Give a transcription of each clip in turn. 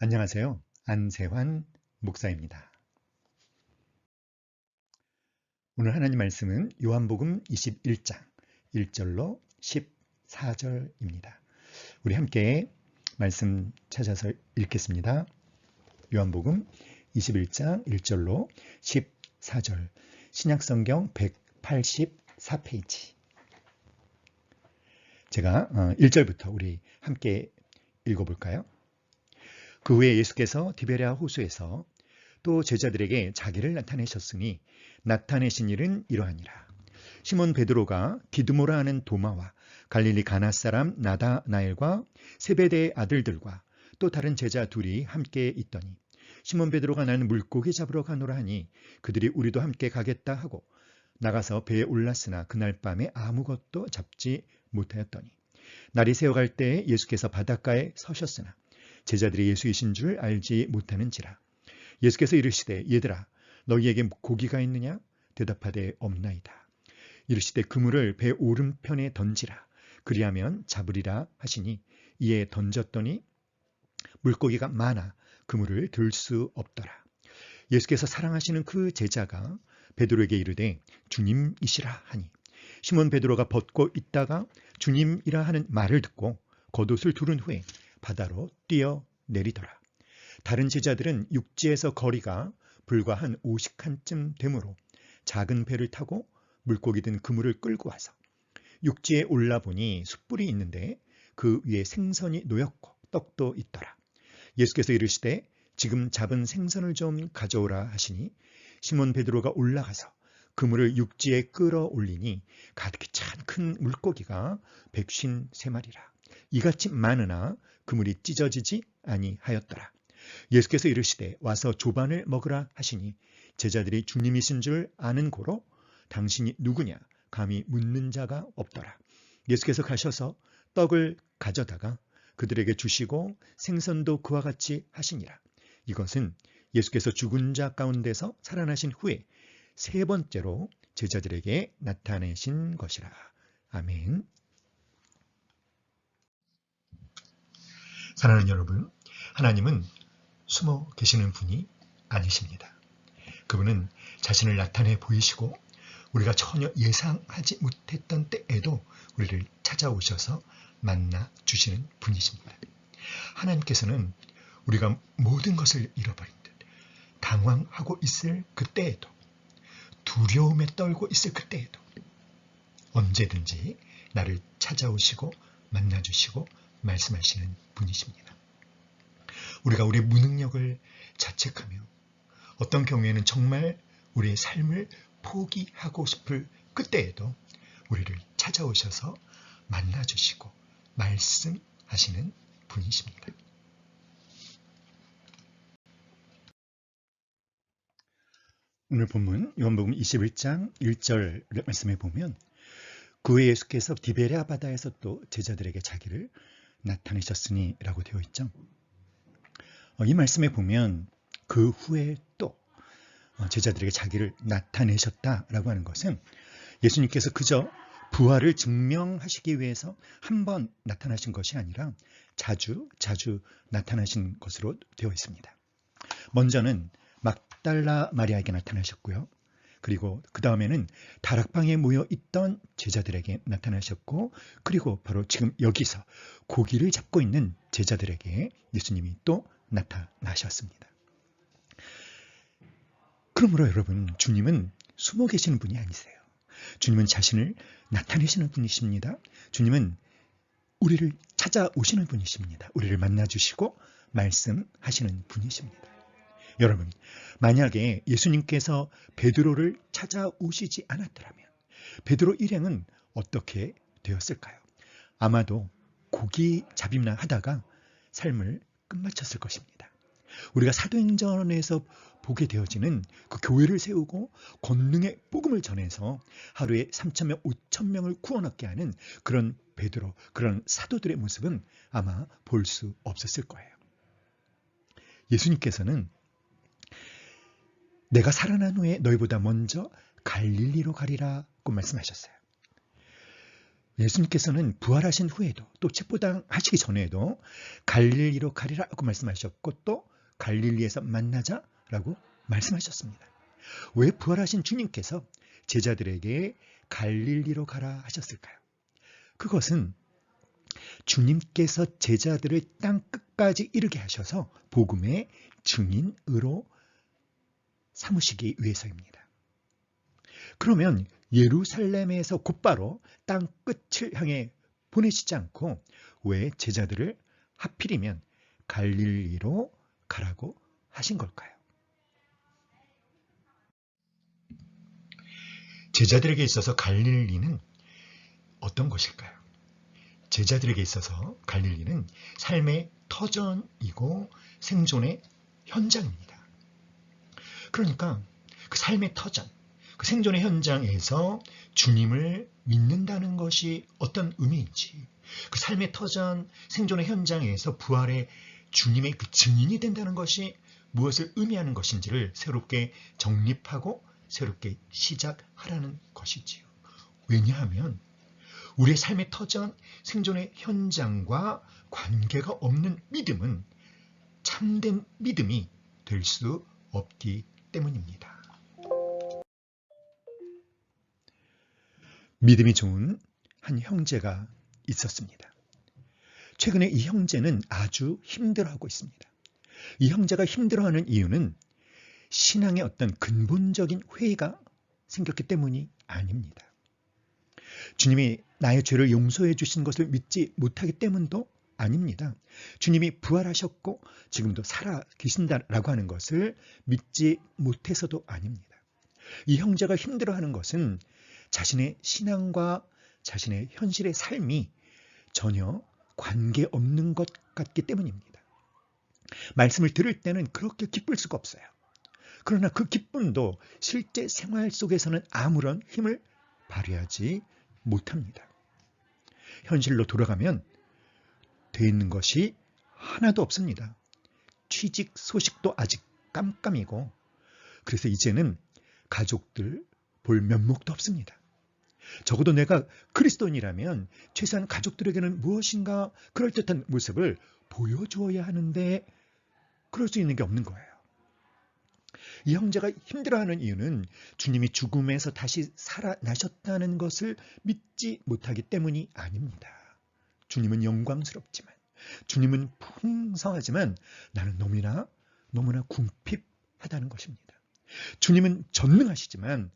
안녕하세요. 안세환 목사입니다. 오늘 하나님 말씀은 요한복음 21장 1절로 14절입니다. 우리 함께 말씀 찾아서 읽겠습니다. 요한복음 21장 1절로 14절 신약성경 184페이지. 제가 1절부터 우리 함께 읽어볼까요? 그 후에 예수께서 디베랴 호수에서 또 제자들에게 자기를 나타내셨으니 나타내신 일은 이러하니라. 시몬 베드로가 디드모라 하는 도마와 갈릴리 가나 사람 나다나엘과 세베대의 아들들과 또 다른 제자 둘이 함께 있더니 시몬 베드로가 나는 물고기 잡으러 가노라 하니 그들이 우리도 함께 가겠다 하고 나가서 배에 올랐으나 그날 밤에 아무것도 잡지 못하였더니 날이 새어갈 때에 예수께서 바닷가에 서셨으나 제자들이 예수이신 줄 알지 못하는지라. 예수께서 이르시되 얘들아 너희에게 고기가 있느냐? 대답하되 없나이다. 이르시되 그물을 배 오른편에 던지라. 그리하면 잡으리라 하시니 이에 던졌더니 물고기가 많아 그물을 들 수 없더라. 예수께서 사랑하시는 그 제자가 베드로에게 이르되 주님이시라 하니 시몬 베드로가 벗고 있다가 주님이라 하는 말을 듣고 겉옷을 두른 후에 바다로 뛰어내리더라. 다른 제자들은 육지에서 거리가 불과 한 50칸쯤 되므로 작은 배를 타고 물고기 든 그물을 끌고 와서 육지에 올라보니 숯불이 있는데 그 위에 생선이 놓였고 떡도 있더라. 예수께서 이르시되 지금 잡은 생선을 좀 가져오라 하시니 시몬 베드로가 올라가서 그물을 육지에 끌어올리니 가득히 찬 큰 물고기가 153마리라. 이같이 많으나 그물이 찢어지지 아니하였더라. 예수께서 이르시되 와서 조반을 먹으라 하시니 제자들이 주님이신 줄 아는 고로 당신이 누구냐 감히 묻는 자가 없더라. 예수께서 가셔서 떡을 가져다가 그들에게 주시고 생선도 그와 같이 하시니라. 이것은 예수께서 죽은 자 가운데서 살아나신 후에 세 번째로 제자들에게 나타내신 것이라. 아멘. 사랑하는 여러분, 하나님은 숨어 계시는 분이 아니십니다. 그분은 자신을 나타내 보이시고 우리가 전혀 예상하지 못했던 때에도 우리를 찾아오셔서 만나 주시는 분이십니다. 하나님께서는 우리가 모든 것을 잃어버린 듯 당황하고 있을 그때에도 두려움에 떨고 있을 그때에도 언제든지 나를 찾아오시고 만나주시고 말씀하시는 분이십니다. 우리가 우리의 무능력을 자책하며 어떤 경우에는 정말 우리의 삶을 포기하고 싶을 그때에도 우리를 찾아오셔서 만나주시고 말씀하시는 분이십니다. 오늘 본문 요한복음 21장 1절 말씀에 보면 그 후에 예수께서 디베랴 바다에서 또 제자들에게 자기를 나타내셨으니 라고 되어 있죠. 이 말씀에 보면 그 후에 또 제자들에게 자기를 나타내셨다라고 하는 것은 예수님께서 그저 부활을 증명하시기 위해서 한 번 나타나신 것이 아니라 자주 나타나신 것으로 되어 있습니다. 먼저는 막달라 마리아에게 나타나셨고요. 그리고 그 다음에는 다락방에 모여 있던 제자들에게 나타나셨고, 그리고 바로 지금 여기서 고기를 잡고 있는 제자들에게 예수님이 또 나타나셨습니다. 그러므로 여러분, 주님은 숨어 계시는 분이 아니세요. 주님은 자신을 나타내시는 분이십니다. 주님은 우리를 찾아오시는 분이십니다. 우리를 만나주시고 말씀하시는 분이십니다. 여러분, 만약에 예수님께서 베드로를 찾아오시지 않았더라면 베드로 일행은 어떻게 되었을까요? 아마도 고기 잡이나 하다가 삶을 끝마쳤을 것입니다. 우리가 사도행전에서 보게 되어지는 그 교회를 세우고 권능의 복음을 전해서 하루에 3,000명, 5,000명을 구원 얻게 하는 그런 베드로, 그런 사도들의 모습은 아마 볼 수 없었을 거예요. 예수님께서는 내가 살아난 후에 너희보다 먼저 갈릴리로 가리라고 말씀하셨어요. 예수님께서는 부활하신 후에도 또 책부당하시기 전에도 갈릴리로 가리라고 말씀하셨고 또 갈릴리에서 만나자라고 말씀하셨습니다. 왜 부활하신 주님께서 제자들에게 갈릴리로 가라 하셨을까요? 그것은 주님께서 제자들을 땅 끝까지 이르게 하셔서 복음의 증인으로 삼으시기 위해서입니다. 그러면 예루살렘에서 곧바로 땅 끝을 향해 보내시지 않고 왜 제자들을 하필이면 갈릴리로 가라고 하신 걸까요? 제자들에게 있어서 갈릴리는 어떤 곳일까요? 제자들에게 있어서 갈릴리는 삶의 터전이고 생존의 현장입니다. 그러니까 그 삶의 터전, 그 생존의 현장에서 주님을 믿는다는 것이 어떤 의미인지, 그 삶의 터전, 생존의 현장에서 부활의 주님의 그 증인이 된다는 것이 무엇을 의미하는 것인지를 새롭게 정립하고 새롭게 시작하라는 것이지요. 왜냐하면 우리의 삶의 터전, 생존의 현장과 관계가 없는 믿음은 참된 믿음이 될 수 없기 때문입니다. 믿음이 좋은 한 형제가 있었습니다. 최근에 이 형제는 아주 힘들어하고 있습니다. 이 형제가 힘들어하는 이유는 신앙의 어떤 근본적인 회의가 생겼기 때문이 아닙니다. 주님이 나의 죄를 용서해 주신 것을 믿지 못하기 때문도 아닙니다. 주님이 부활하셨고 지금도 살아 계신다라고 하는 것을 믿지 못해서도 아닙니다. 이 형제가 힘들어하는 것은 자신의 신앙과 자신의 현실의 삶이 전혀 관계없는 것 같기 때문입니다. 말씀을 들을 때는 그렇게 기쁠 수가 없어요. 그러나 그 기쁨도 실제 생활 속에서는 아무런 힘을 발휘하지 못합니다. 현실로 돌아가면 돼 있는 것이 하나도 없습니다. 취직 소식도 아직 깜깜이고 그래서 이제는 가족들 볼 면목도 없습니다. 적어도 내가 그리스도인이라면 최소한 가족들에게는 무엇인가 그럴듯한 모습을 보여주어야 하는데 그럴 수 있는 게 없는 거예요. 이 형제가 힘들어하는 이유는 주님이 죽음에서 다시 살아나셨다는 것을 믿지 못하기 때문이 아닙니다. 주님은 영광스럽지만, 주님은 풍성하지만 나는 너무나 궁핍하다는 것입니다. 주님은 전능하시지만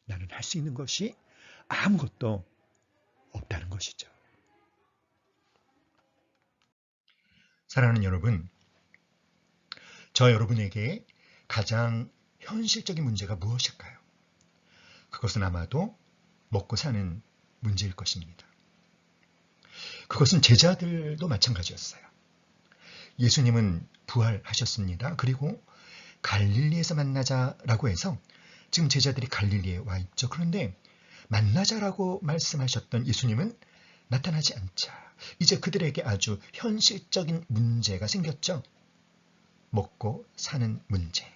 나는 할 수 있는 것이 아무것도 없다는 것이죠. 사랑하는 여러분, 저 여러분에게 가장 현실적인 문제가 무엇일까요? 그것은 아마도 먹고 사는 문제일 것입니다. 그것은 제자들도 마찬가지였어요. 예수님은 부활하셨습니다. 그리고 갈릴리에서 만나자라고 해서 지금 제자들이 갈릴리에 와 있죠. 그런데 만나자라고 말씀하셨던 예수님은 나타나지 않자 이제 그들에게 아주 현실적인 문제가 생겼죠. 먹고 사는 문제.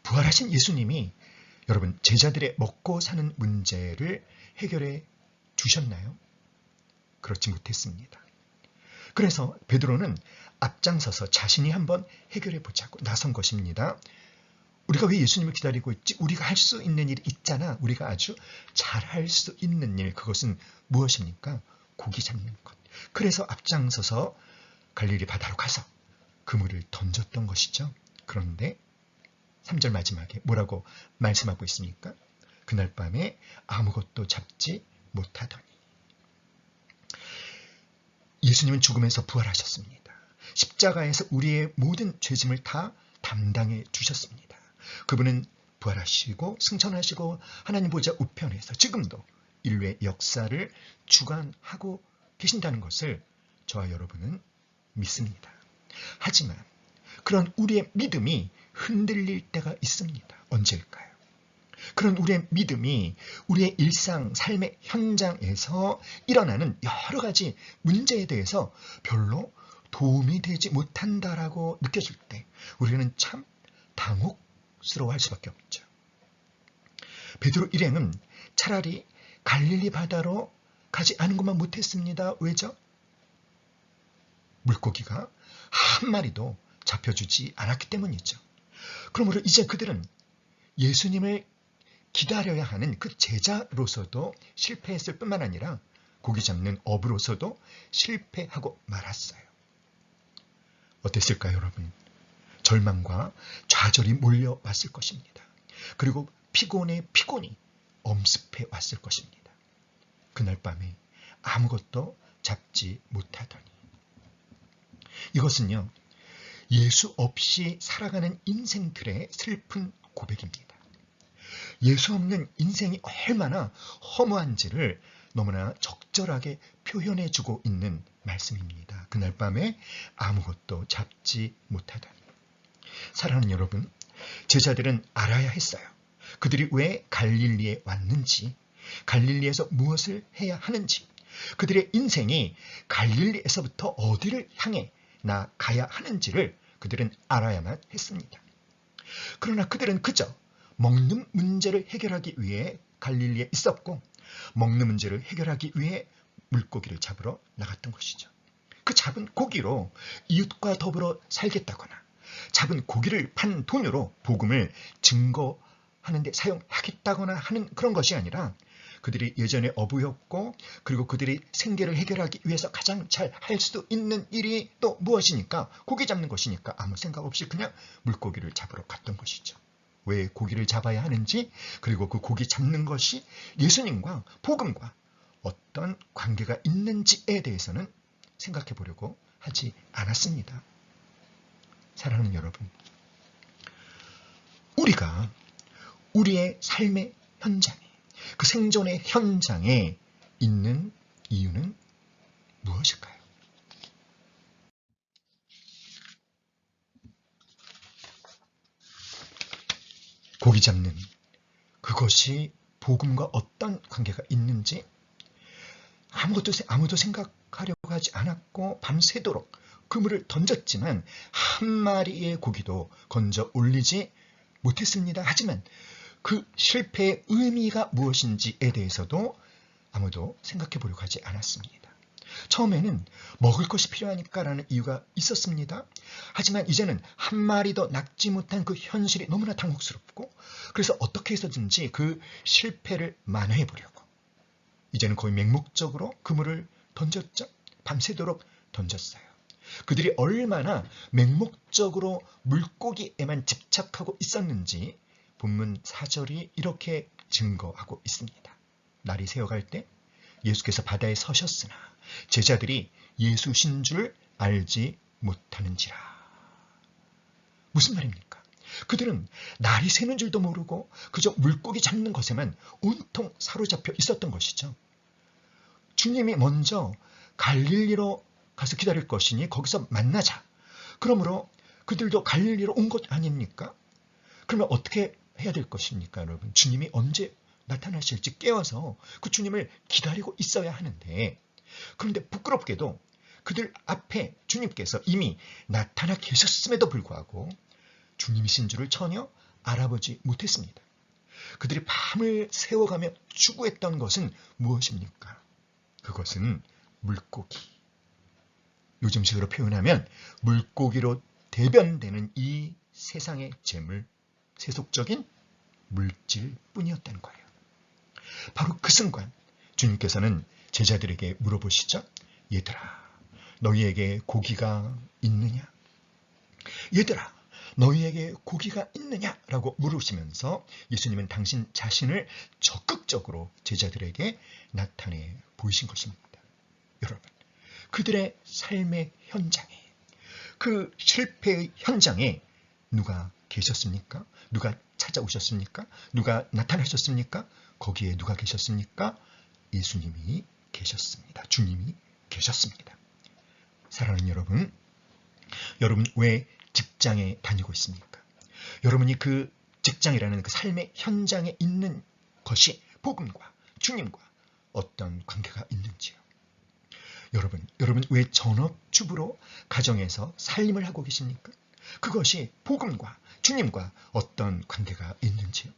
부활하신 예수님이 여러분 제자들의 먹고 사는 문제를 해결해 주셨나요? 그렇지 못했습니다. 그래서 베드로는 앞장서서 자신이 한번 해결해 보자고 나선 것입니다. 우리가 왜 예수님을 기다리고 있지? 우리가 할 수 있는 일이 있잖아. 우리가 아주 잘할 수 있는 일, 그것은 무엇입니까? 고기 잡는 것. 그래서 앞장서서 갈릴리 바다로 가서 그물을 던졌던 것이죠. 그런데 3절 마지막에 뭐라고 말씀하고 있습니까? 그날 밤에 아무것도 잡지 못하더니. 예수님은 죽음에서 부활하셨습니다. 십자가에서 우리의 모든 죄짐을 다 담당해 주셨습니다. 그분은 부활하시고 승천하시고 하나님 보좌 우편에서 지금도 인류의 역사를 주관하고 계신다는 것을 저와 여러분은 믿습니다. 하지만 그런 우리의 믿음이 흔들릴 때가 있습니다. 언제일까요? 그런 우리의 믿음이 우리의 일상, 삶의 현장에서 일어나는 여러 가지 문제에 대해서 별로 도움이 되지 못한다라고 느껴질 때 우리는 참 당혹스러워할 수밖에 없죠. 베드로 일행은 차라리 갈릴리 바다로 가지 않은 것만 못했습니다. 왜죠? 물고기가 한 마리도 잡혀주지 않았기 때문이죠. 그러므로 이제 그들은 예수님을 기다려야 하는 그 제자로서도 실패했을 뿐만 아니라 고기 잡는 업으로서도 실패하고 말았어요. 어땠을까요, 여러분? 절망과 좌절이 몰려왔을 것입니다. 그리고 피곤에 피곤이 엄습해 왔을 것입니다. 그날 밤에 아무것도 잡지 못하더니. 이것은요, 예수 없이 살아가는 인생들의 슬픈 고백입니다. 예수 없는 인생이 얼마나 허무한지를 너무나 적절하게 표현해주고 있는 말씀입니다. 그날 밤에 아무것도 잡지 못하다니. 사랑하는 여러분, 제자들은 알아야 했어요. 그들이 왜 갈릴리에 왔는지, 갈릴리에서 무엇을 해야 하는지, 그들의 인생이 갈릴리에서부터 어디를 향해 나가야 하는지를 그들은 알아야만 했습니다. 그러나 그들은 그저 먹는 문제를 해결하기 위해 갈릴리에 있었고, 먹는 문제를 해결하기 위해 물고기를 잡으러 나갔던 것이죠. 그 잡은 고기로 이웃과 더불어 살겠다거나 잡은 고기를 판 돈으로 복음을 증거하는 데 사용하겠다거나 하는 그런 것이 아니라, 그들이 예전에 어부였고, 그리고 그들이 생계를 해결하기 위해서 가장 잘 할 수 있는 일이 또 무엇이니까? 고기 잡는 것이니까 아무 생각 없이 그냥 물고기를 잡으러 갔던 것이죠. 왜 고기를 잡아야 하는지, 그리고 그 고기 잡는 것이 예수님과 복음과 어떤 관계가 있는지에 대해서는 생각해 보려고 하지 않았습니다. 사랑하는 여러분, 우리가 우리의 삶의 현장에, 그 생존의 현장에 있는 이유는 무엇일까요? 고기 잡는 그것이 복음과 어떤 관계가 있는지 아무도 생각하려고 하지 않았고, 밤새도록 그물을 던졌지만 한 마리의 고기도 건져 올리지 못했습니다. 하지만 그 실패의 의미가 무엇인지에 대해서도 아무도 생각해 보려고 하지 않았습니다. 처음에는 먹을 것이 필요하니까라는 이유가 있었습니다. 하지만 이제는 한 마리도 낚지 못한 그 현실이 너무나 당혹스럽고, 그래서 어떻게 해서든지 그 실패를 만회해 보려고 이제는 거의 맹목적으로 그물을 던졌죠. 밤새도록 던졌어요. 그들이 얼마나 맹목적으로 물고기에만 집착하고 있었는지 본문 4절이 이렇게 증거하고 있습니다. 날이 새어갈 때 예수께서 바다에 서셨으나 제자들이 예수신 줄 알지 못하는지라. 무슨 말입니까? 그들은 날이 새는 줄도 모르고 그저 물고기 잡는 것에만 온통 사로잡혀 있었던 것이죠. 주님이 먼저 갈릴리로 가서 기다릴 것이니 거기서 만나자. 그러므로 그들도 갈릴리로 온 것 아닙니까? 그러면 어떻게 해야 될 것입니까, 여러분? 주님이 언제 나타나실지 깨워서 그 주님을 기다리고 있어야 하는데, 그런데 부끄럽게도 그들 앞에 주님께서 이미 나타나 계셨음에도 불구하고 주님이신 줄을 전혀 알아보지 못했습니다. 그들이 밤을 새워가며 추구했던 것은 무엇입니까? 그것은 물고기. 요즘식으로 표현하면 물고기로 대변되는 이 세상의 재물, 세속적인 물질뿐이었다는 거예요. 바로 그 순간 주님께서는 제자들에게 물어보시죠. 얘들아, 너희에게 고기가 있느냐? 얘들아, 너희에게 고기가 있느냐? 라고 물으시면서 예수님은 당신 자신을 적극적으로 제자들에게 나타내 보이신 것입니다. 여러분, 그들의 삶의 현장에, 그 실패의 현장에 누가 계셨습니까? 누가 찾아오셨습니까? 누가 나타나셨습니까? 거기에 누가 계셨습니까? 예수님이 계셨습니다. 주님이 계셨습니다. 사랑하는 여러분, 여러분 왜 직장에 다니고 있습니까? 여러분이 그 직장이라는 그 삶의 현장에 있는 것이 복음과 주님과 어떤 관계가 있는지요? 여러분 왜 전업주부로 가정에서 살림을 하고 계십니까? 그것이 복음과 주님과 어떤 관계가 있는지요?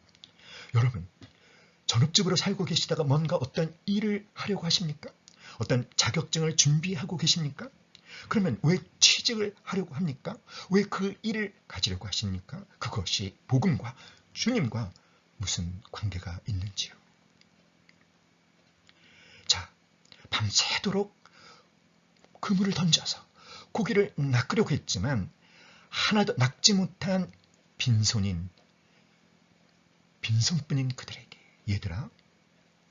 여러분, 전업주부로 살고 계시다가 뭔가 어떤 일을 하려고 하십니까? 어떤 자격증을 준비하고 계십니까? 그러면 왜 취직을 하려고 합니까? 왜 그 일을 가지려고 하십니까? 그것이 복음과 주님과 무슨 관계가 있는지요? 자, 밤새도록 그물을 던져서 고기를 낚으려고 했지만 하나도 낚지 못한 빈손뿐인 그들에게, 얘들아,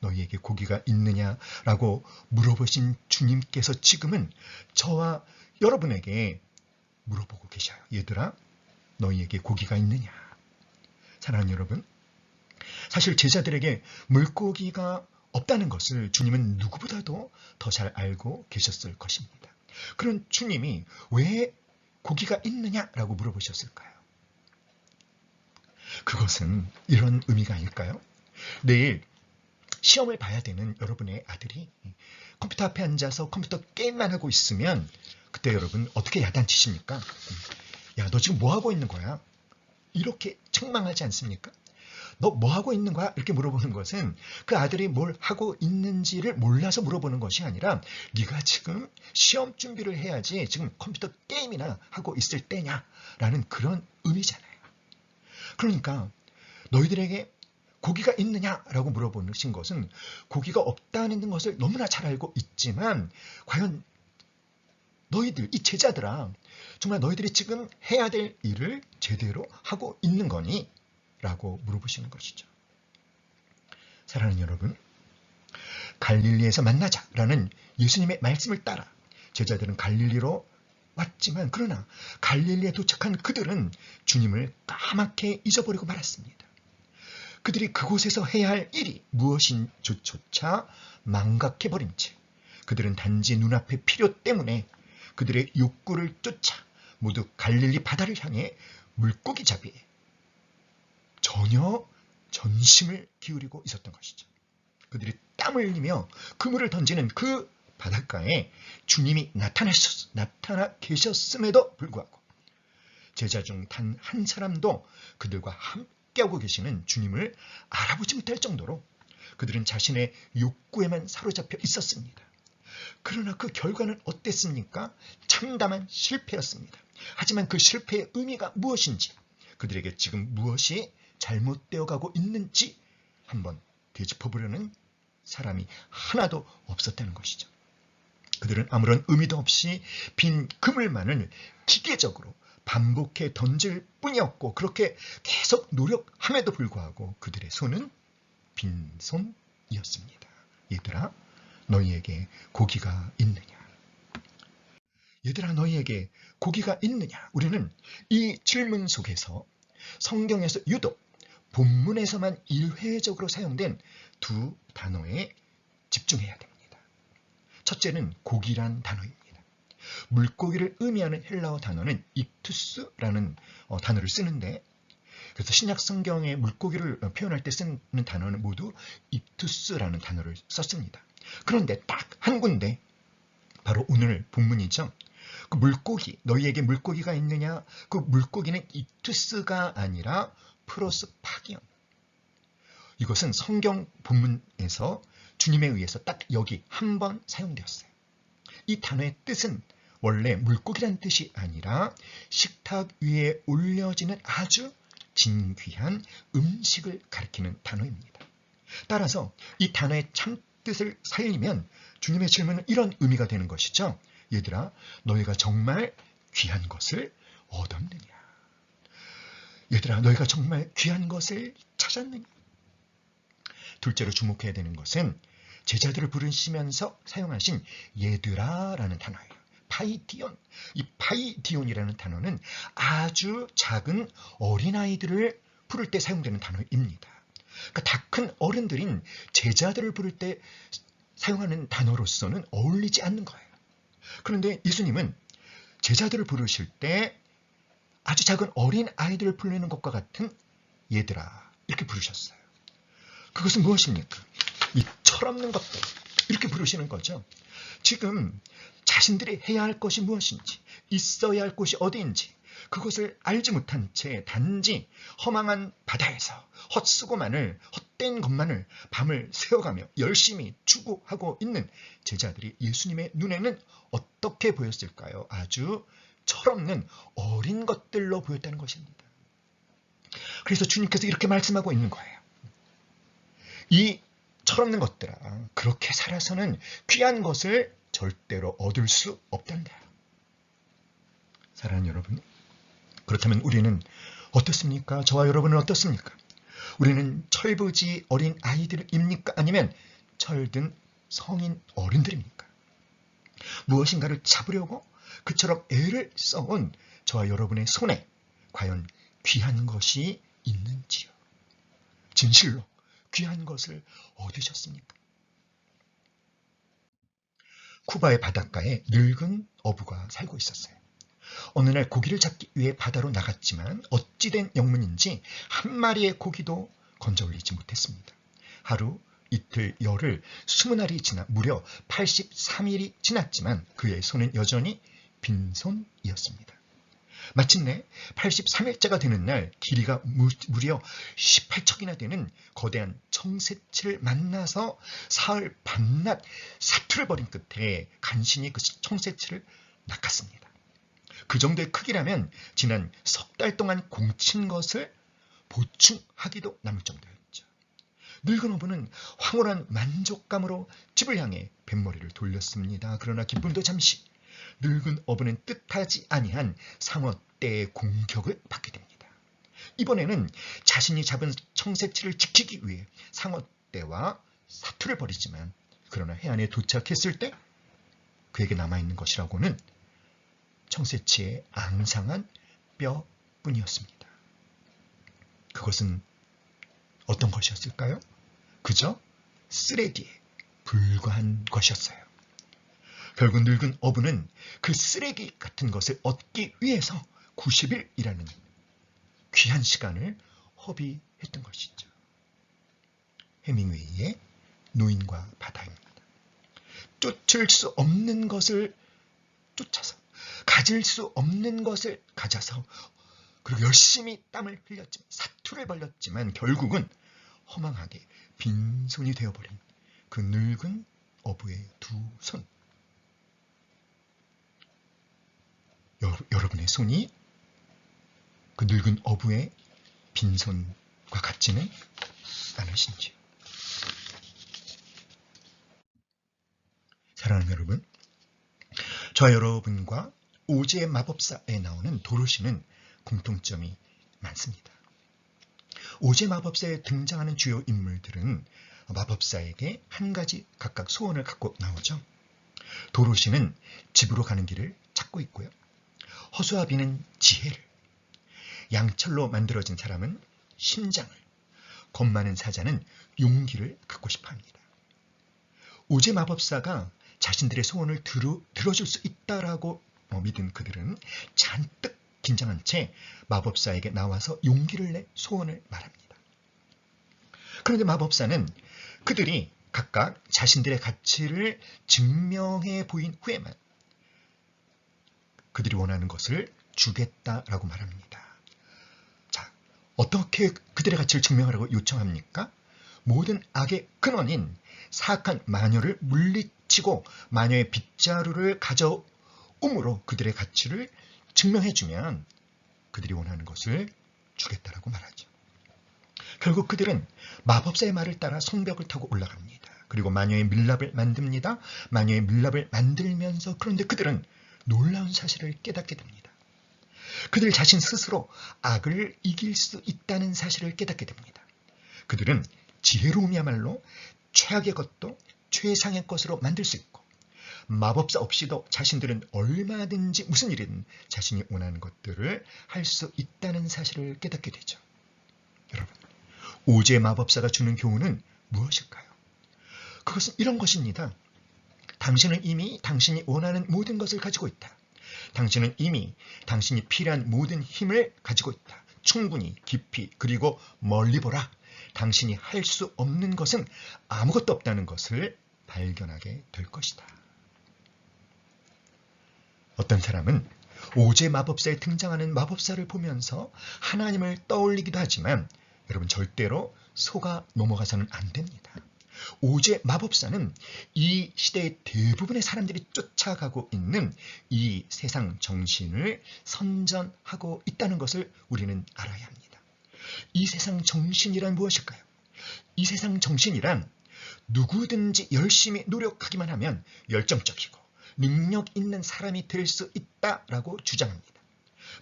너희에게 고기가 있느냐라고 물어보신 주님께서 지금은 저와 여러분에게 물어보고 계셔요. 얘들아, 너희에게 고기가 있느냐? 사랑하는 여러분, 사실 제자들에게 물고기가 없다는 것을 주님은 누구보다도 더 잘 알고 계셨을 것입니다. 그런 주님이 왜 고기가 있느냐라고 물어보셨을까요? 그것은 이런 의미가 아닐까요? 내일 시험을 봐야 되는 여러분의 아들이 컴퓨터 앞에 앉아서 컴퓨터 게임만 하고 있으면 그때 여러분 어떻게 야단치십니까? 야, 너 지금 뭐 하고 있는 거야? 이렇게 책망하지 않습니까? 너 뭐 하고 있는 거야? 이렇게 물어보는 것은 그 아들이 뭘 하고 있는지를 몰라서 물어보는 것이 아니라 네가 지금 시험 준비를 해야지 지금 컴퓨터 게임이나 하고 있을 때냐라는 그런 의미잖아요. 그러니까 너희들에게 고기가 있느냐라고 물어보신 것은 고기가 없다는 것을 너무나 잘 알고 있지만 과연 너희들, 이 제자들아, 정말 너희들이 지금 해야 될 일을 제대로 하고 있는 거니? 라고 물어보시는 것이죠. 사랑하는 여러분, 갈릴리에서 만나자라는 예수님의 말씀을 따라 제자들은 갈릴리로 왔지만 그러나 갈릴리에 도착한 그들은 주님을 까맣게 잊어버리고 말았습니다. 그들이 그곳에서 해야 할 일이 무엇인지조차 망각해버린 채 그들은 단지 눈앞의 필요 때문에 그들의 욕구를 쫓아 모두 갈릴리 바다를 향해 물고기 잡이에 전혀 전심을 기울이고 있었던 것이죠. 그들이 땀을 흘리며 그물을 던지는 그 바닷가에 주님이 나타나 계셨음에도 불구하고 제자 중 단 한 사람도 그들과 함께하고 계시는 주님을 알아보지 못할 정도로 그들은 자신의 욕구에만 사로잡혀 있었습니다. 그러나 그 결과는 어땠습니까? 참담한 실패였습니다. 하지만 그 실패의 의미가 무엇인지, 그들에게 지금 무엇이 잘못되어 가고 있는지 한번 되짚어보려는 사람이 하나도 없었다는 것이죠. 그들은 아무런 의미도 없이 빈 그물만을 기계적으로 반복해 던질 뿐이었고 그렇게 계속 노력함에도 불구하고 그들의 손은 빈손이었습니다. 얘들아, 너희에게 고기가 있느냐? 얘들아, 너희에게 고기가 있느냐? 우리는 이 질문 속에서 성경에서 유독 본문에서만 일회적으로 사용된 두 단어에 집중해야 됩니다. 첫째는 고기란 단어입니다. 물고기를 의미하는 헬라어 단어는 익투스라는 단어를 쓰는데, 그래서 신약 성경의 물고기를 표현할 때 쓰는 단어는 모두 익투스라는 단어를 썼습니다. 그런데 딱 한 군데, 바로 오늘 본문이죠. 그 물고기, 너희에게 물고기가 있느냐? 그 물고기는 익투스가 아니라 프로스파기온. 이것은 성경 본문에서 주님에 의해서 딱 여기 한 번 사용되었어요. 이 단어의 뜻은 원래 물고기란 뜻이 아니라 식탁 위에 올려지는 아주 진귀한 음식을 가리키는 단어입니다. 따라서 이 단어의 참뜻을 살리면 주님의 질문은 이런 의미가 되는 것이죠. 얘들아, 너희가 정말 귀한 것을 얻었느냐? 얘들아, 너희가 정말 귀한 것을 찾았느냐? 둘째로 주목해야 되는 것은 제자들을 부르시면서 사용하신 얘들아라는 단어예요. 파이디온. 이 파이디온이라는 단어는 아주 작은 어린아이들을 부를 때 사용되는 단어입니다. 그러니까 다 큰 어른들인 제자들을 부를 때 사용하는 단어로서는 어울리지 않는 거예요. 그런데 예수님은 제자들을 부르실 때 아주 작은 어린 아이들을 부르는 것과 같은 얘들아 이렇게 부르셨어요. 그것은 무엇입니까? 이 철없는 것들 이렇게 부르시는 거죠. 지금 자신들이 해야 할 것이 무엇인지, 있어야 할 곳이 어디인지, 그것을 알지 못한 채 단지 허망한 바다에서 헛수고만을 헛된 것만을 밤을 새어가며 열심히 추구하고 있는 제자들이 예수님의 눈에는 어떻게 보였을까요? 아주 철없는 어린 것들로 보였다는 것입니다. 그래서 주님께서 이렇게 말씀하고 있는 거예요. 이 철없는 것들아, 그렇게 살아서는 귀한 것을 절대로 얻을 수 없단다. 사랑하는 여러분, 그렇다면 우리는 어떻습니까? 저와 여러분은 어떻습니까? 우리는 철부지 어린 아이들입니까? 아니면 철든 성인 어른들입니까? 무엇인가를 잡으려고 그처럼 애를 써온 저와 여러분의 손에 과연 귀한 것이 있는지요? 진실로 귀한 것을 얻으셨습니까? 쿠바의 바닷가에 늙은 어부가 살고 있었어요. 어느 날 고기를 잡기 위해 바다로 나갔지만 어찌된 영문인지 한 마리의 고기도 건져 올리지 못했습니다. 하루, 이틀, 열흘, 20날이 지나 무려 83일이 지났지만 그의 손은 여전히 빈손이었습니다. 마침내 83일째가 되는 날 길이가 무려 18척이나 되는 거대한 청새치를 만나서 사흘 밤낮 사투를 벌인 끝에 간신히 그 청새치를 낚았습니다. 그 정도의 크기라면 지난 석 달 동안 공친 것을 보충하기도 남을 정도였죠. 늙은 어부는 황홀한 만족감으로 집을 향해 뱃머리를 돌렸습니다. 그러나 기쁨도 잠시. 늙은 어부는 뜻하지 아니한 상어떼의 공격을 받게 됩니다. 이번에는 자신이 잡은 청새치를 지키기 위해 상어떼와 사투를 벌이지만 그러나 해안에 도착했을 때 그에게 남아있는 것이라고는 청새치의 앙상한 뼈뿐이었습니다. 그것은 어떤 것이었을까요? 그저 쓰레기에 불과한 것이었어요. 결국 늙은 어부는 그 쓰레기 같은 것을 얻기 위해서 90일이라는 귀한 시간을 허비했던 것이죠. 해밍웨이의 노인과 바다입니다. 쫓을 수 없는 것을 쫓아서, 가질 수 없는 것을 가져서, 그리고 열심히 땀을 흘렸지만, 사투를 벌렸지만 결국은 허망하게 빈손이 되어버린 그 늙은 어부의 두 손. 여러분의 손이 그 늙은 어부의 빈손과 같지는 않으신지요? 사랑하는 여러분, 저와 여러분과 오즈의 마법사에 나오는 도로시는 공통점이 많습니다. 오즈의 마법사에 등장하는 주요 인물들은 마법사에게 한 가지 각각 소원을 갖고 나오죠. 도로시는 집으로 가는 길을 찾고 있고요. 허수아비는 지혜를, 양철로 만들어진 사람은 심장을, 겁 많은 사자는 용기를 갖고 싶어합니다. 오즈의 마법사가 자신들의 소원을 들어줄 수 있다라고 믿은 그들은 잔뜩 긴장한 채 마법사에게 나와서 용기를 내 소원을 말합니다. 그런데 마법사는 그들이 각각 자신들의 가치를 증명해 보인 후에만 그들이 원하는 것을 주겠다라고 말합니다. 자, 어떻게 그들의 가치를 증명하라고 요청합니까? 모든 악의 근원인 사악한 마녀를 물리치고 마녀의 빗자루를 가져옴으로 그들의 가치를 증명해주면 그들이 원하는 것을 주겠다라고 말하죠. 결국 그들은 마법사의 말을 따라 성벽을 타고 올라갑니다. 그리고 마녀의 밀랍을 만듭니다. 마녀의 밀랍을 만들면서 그런데 그들은 놀라운 사실을 깨닫게 됩니다. 그들 자신 스스로 악을 이길 수 있다는 사실을 깨닫게 됩니다. 그들은 지혜로움이야말로 최악의 것도 최상의 것으로 만들 수 있고 마법사 없이도 자신들은 얼마든지 무슨 일이든 자신이 원하는 것들을 할 수 있다는 사실을 깨닫게 되죠. 여러분, 오즈의 마법사가 주는 교훈은 무엇일까요? 그것은 이런 것입니다. 당신은 이미 당신이 원하는 모든 것을 가지고 있다. 당신은 이미 당신이 필요한 모든 힘을 가지고 있다. 충분히 깊이 그리고 멀리 보라. 당신이 할 수 없는 것은 아무것도 없다는 것을 발견하게 될 것이다. 어떤 사람은 오제 마법사에 등장하는 마법사를 보면서 하나님을 떠올리기도 하지만 여러분 절대로 속아 넘어가서는 안 됩니다. 오제 마법사는 이 시대의 대부분의 사람들이 쫓아가고 있는 이 세상 정신을 선전하고 있다는 것을 우리는 알아야 합니다. 이 세상 정신이란 무엇일까요? 이 세상 정신이란 누구든지 열심히 노력하기만 하면 열정적이고 능력 있는 사람이 될 수 있다라고 주장합니다.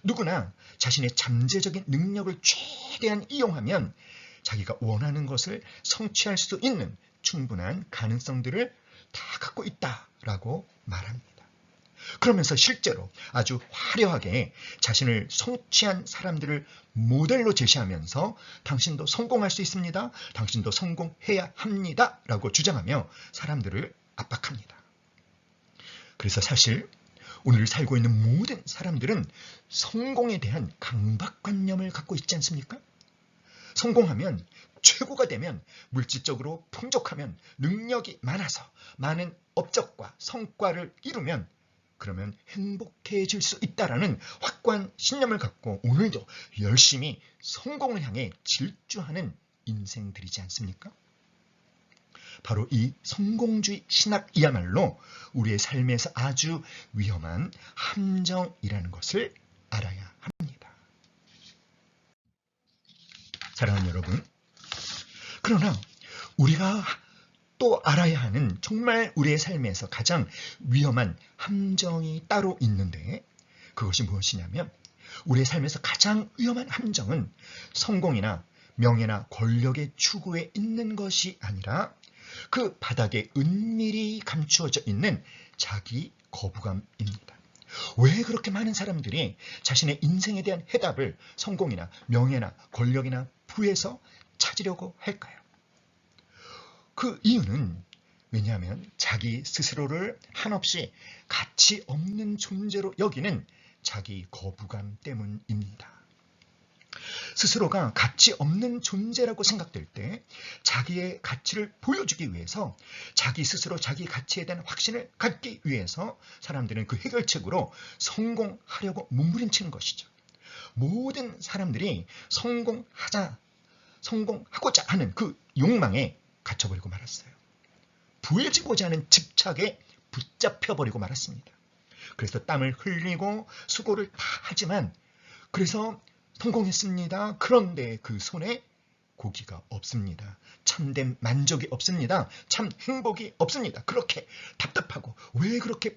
누구나 자신의 잠재적인 능력을 최대한 이용하면 자기가 원하는 것을 성취할 수 있는 충분한 가능성들을 다 갖고 있다라고 말합니다. 그러면서 실제로 아주 화려하게 자신을 성취한 사람들을 모델로 제시하면서 당신도 성공할 수 있습니다. 당신도 성공해야 합니다. 라고 주장하며 사람들을 압박합니다. 그래서 사실 오늘 살고 있는 모든 사람들은 성공에 대한 강박관념을 갖고 있지 않습니까? 성공하면, 최고가 되면, 물질적으로 풍족하면, 능력이 많아서 많은 업적과 성과를 이루면 그러면 행복해질 수 있다라는 확고한 신념을 갖고 오늘도 열심히 성공을 향해 질주하는 인생들이지 않습니까? 바로 이 성공주의 신학이야말로 우리의 삶에서 아주 위험한 함정이라는 것을 알아야 합니다. 사랑하는 여러분, 그러나 우리가 또 알아야 하는 정말 우리의 삶에서 가장 위험한 함정이 따로 있는데 그것이 무엇이냐면 우리의 삶에서 가장 위험한 함정은 성공이나 명예나 권력의 추구에 있는 것이 아니라 그 바닥에 은밀히 감추어져 있는 자기 거부감입니다. 왜 그렇게 많은 사람들이 자신의 인생에 대한 해답을 성공이나 명예나 권력이나 부에서 찾으려고 할까요? 그 이유는 왜냐하면 자기 스스로를 한없이 가치 없는 존재로 여기는 자기 거부감 때문입니다. 스스로가 가치 없는 존재라고 생각될 때 자기의 가치를 보여주기 위해서 자기 스스로 자기 가치에 대한 확신을 갖기 위해서 사람들은 그 해결책으로 성공하려고 몸부림치는 것이죠. 모든 사람들이 성공하고자 하는 그 욕망에 갇혀버리고 말았어요. 부해지고자 하는 집착에 붙잡혀버리고 말았습니다. 그래서 땀을 흘리고 수고를 다 하지만 그래서 성공했습니다. 그런데 그 손에 고기가 없습니다. 참된 만족이 없습니다. 참 행복이 없습니다. 그렇게 답답하고 왜 그렇게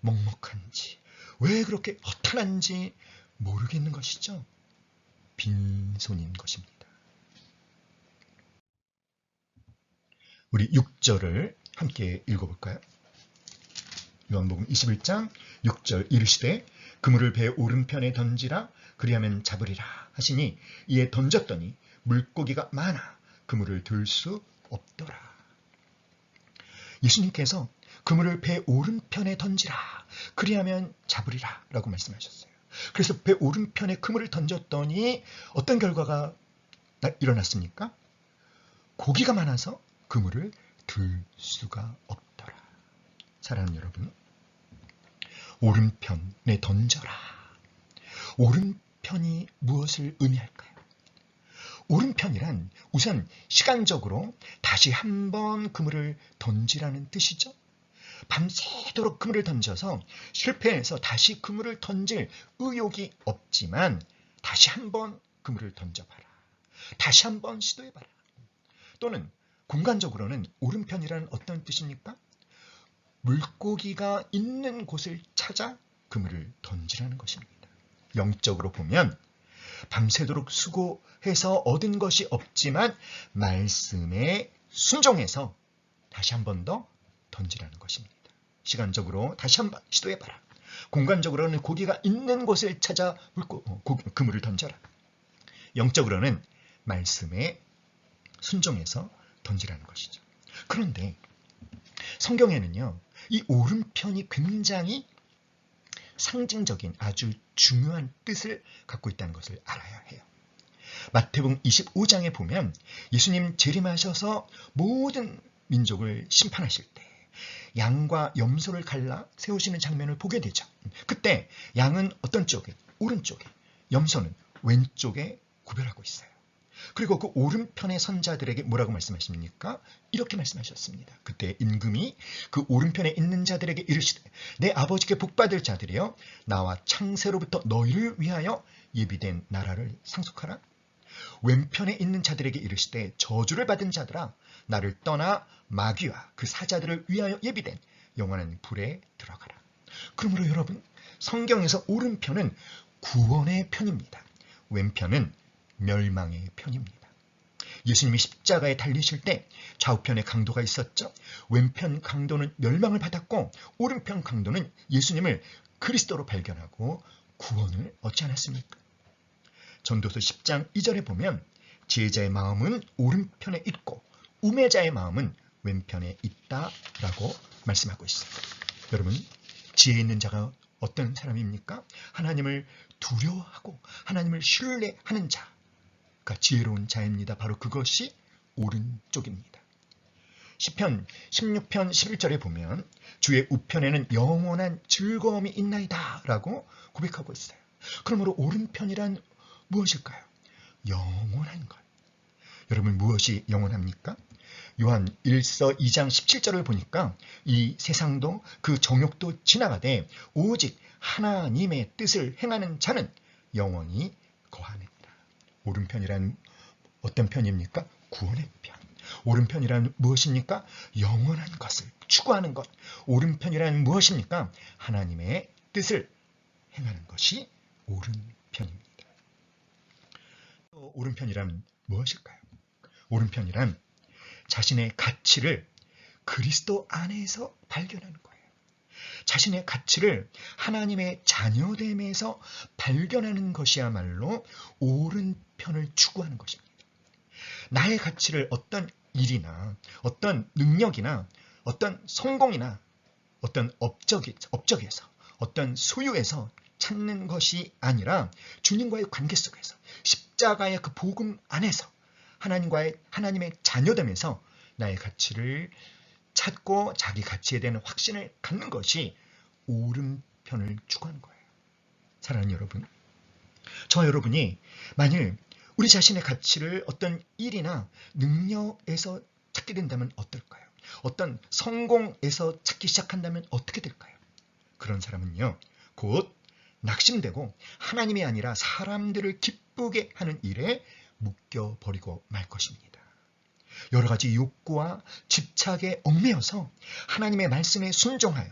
먹먹한지 왜 그렇게 허탈한지 모르겠는 것이죠. 빈손인 것입니다. 우리 6절을 함께 읽어볼까요? 요한복음 21장 6절 이르시되 그물을 배 오른편에 던지라 그리하면 잡으리라 하시니 이에 던졌더니 물고기가 많아 그물을 들 수 없더라. 예수님께서 그물을 배 오른편에 던지라 그리하면 잡으리라 라고 말씀하셨어요. 그래서 배 오른편에 그물을 던졌더니 어떤 결과가 일어났습니까? 고기가 많아서 그물을 들 수가 없더라. 사랑하는 여러분, 오른편에 던져라. 오른편이 무엇을 의미할까요? 오른편이란 우선 시간적으로 다시 한번 그물을 던지라는 뜻이죠. 밤새도록 그물을 던져서 실패해서 다시 그물을 던질 의욕이 없지만 다시 한번 그물을 던져봐라. 다시 한번 시도해봐라. 또는 공간적으로는 오른편이라는 어떤 뜻입니까? 물고기가 있는 곳을 찾아 그물을 던지라는 것입니다. 영적으로 보면 밤새도록 수고해서 얻은 것이 없지만 말씀에 순종해서 다시 한 번 더 던지라는 것입니다. 시간적으로 다시 한번 시도해봐라. 공간적으로는 고기가 있는 곳을 찾아 그물을 던져라. 영적으로는 말씀에 순종해서 던지라는 것이죠. 그런데 성경에는요, 이 오른편이 굉장히 상징적인 아주 중요한 뜻을 갖고 있다는 것을 알아야 해요. 마태복음 25장에 보면 예수님 재림하셔서 모든 민족을 심판하실 때 양과 염소를 갈라 세우시는 장면을 보게 되죠. 그때 양은 어떤 쪽에? 오른쪽에, 염소는 왼쪽에 구별하고 있어요. 그리고 그 오른편의 선자들에게 뭐라고 말씀하십니까? 이렇게 말씀하셨습니다. 그때 임금이 그 오른편에 있는 자들에게 이르시되 내 아버지께 복받을 자들이여 나와 창세로부터 너희를 위하여 예비된 나라를 상속하라. 왼편에 있는 자들에게 이르시되 저주를 받은 자들아 나를 떠나 마귀와 그 사자들을 위하여 예비된 영원한 불에 들어가라. 그러므로 여러분, 성경에서 오른편은 구원의 편입니다. 왼편은 멸망의 편입니다. 예수님이 십자가에 달리실 때 좌우편에 강도가 있었죠. 왼편 강도는 멸망을 받았고 오른편 강도는 예수님을 그리스도로 발견하고 구원을 얻지 않았습니까? 전도서 10장 2절에 보면 지혜자의 마음은 오른편에 있고 우매자의 마음은 왼편에 있다라고 말씀하고 있습니다. 여러분, 지혜 있는 자가 어떤 사람입니까? 하나님을 두려워하고 하나님을 신뢰하는 자가 지혜로운 자입니다. 바로 그것이 오른쪽입니다. 시편 16편 11절에 보면 주의 우편에는 영원한 즐거움이 있나이다 라고 고백하고 있어요. 그러므로 오른편이란 무엇일까요? 영원한 것. 여러분, 무엇이 영원합니까? 요한 1서 2장 17절을 보니까 이 세상도 그 정욕도 지나가되 오직 하나님의 뜻을 행하는 자는 영원히 거하느니라. 오른편이란 어떤 편입니까? 구원의 편. 오른편이란 무엇입니까? 영원한 것을 추구하는 것. 오른편이란 무엇입니까? 하나님의 뜻을 행하는 것이 오른편입니다. 또 오른편이란 무엇일까요? 오른편이란 자신의 가치를 그리스도 안에서 발견하는 거예요. 자신의 가치를 하나님의 자녀됨에서 발견하는 것이야말로 오른편을 추구하는 것입니다. 나의 가치를 어떤 일이나 어떤 능력이나 어떤 성공이나 어떤 업적에서 어떤 소유에서 찾는 것이 아니라 주님과의 관계 속에서 십자가의 그 복음 안에서 하나님의 자녀됨에서 나의 가치를 찾고 자기 가치에 대한 확신을 갖는 것이 오른편을 추구하는 거예요. 사랑하는 여러분, 저와 여러분이 만일 우리 자신의 가치를 어떤 일이나 능력에서 찾게 된다면 어떨까요? 어떤 성공에서 찾기 시작한다면 어떻게 될까요? 그런 사람은요, 곧 낙심되고 하나님이 아니라 사람들을 기쁘게 하는 일에 묶여버리고 말 것입니다. 여러 가지 욕구와 집착에 얽매여서 하나님의 말씀에 순종하여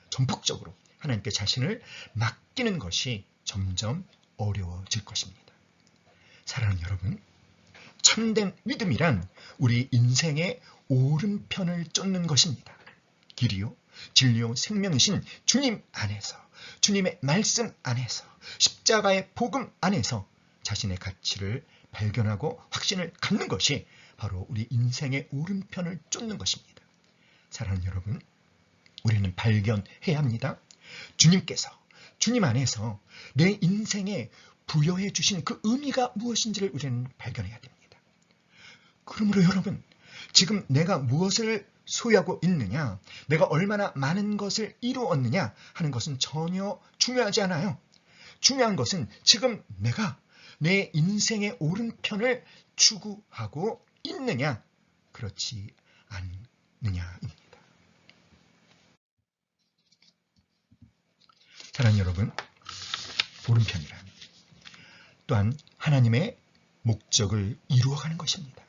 전폭적으로 하나님께 자신을 맡기는 것이 점점 어려워질 것입니다. 사랑하는 여러분, 참된 믿음이란 우리 인생의 오른편을 쫓는 것입니다. 길이요, 진리요, 생명이신 주님 안에서, 주님의 말씀 안에서, 십자가의 복음 안에서 자신의 가치를 발견하고 확신을 갖는 것이 바로 우리 인생의 오른편을 쫓는 것입니다. 사랑하는 여러분, 우리는 발견해야 합니다. 주님께서, 주님 안에서 내 인생에 부여해 주신 그 의미가 무엇인지를 우리는 발견해야 됩니다. 그러므로 여러분, 지금 내가 무엇을 소유하고 있느냐, 내가 얼마나 많은 것을 이루었느냐 하는 것은 전혀 중요하지 않아요. 중요한 것은 지금 내가 내 인생의 오른편을 추구하고 있느냐, 그렇지 않느냐입니다. 사랑하는 여러분, 오른편이란 또한 하나님의 목적을 이루어가는 것입니다.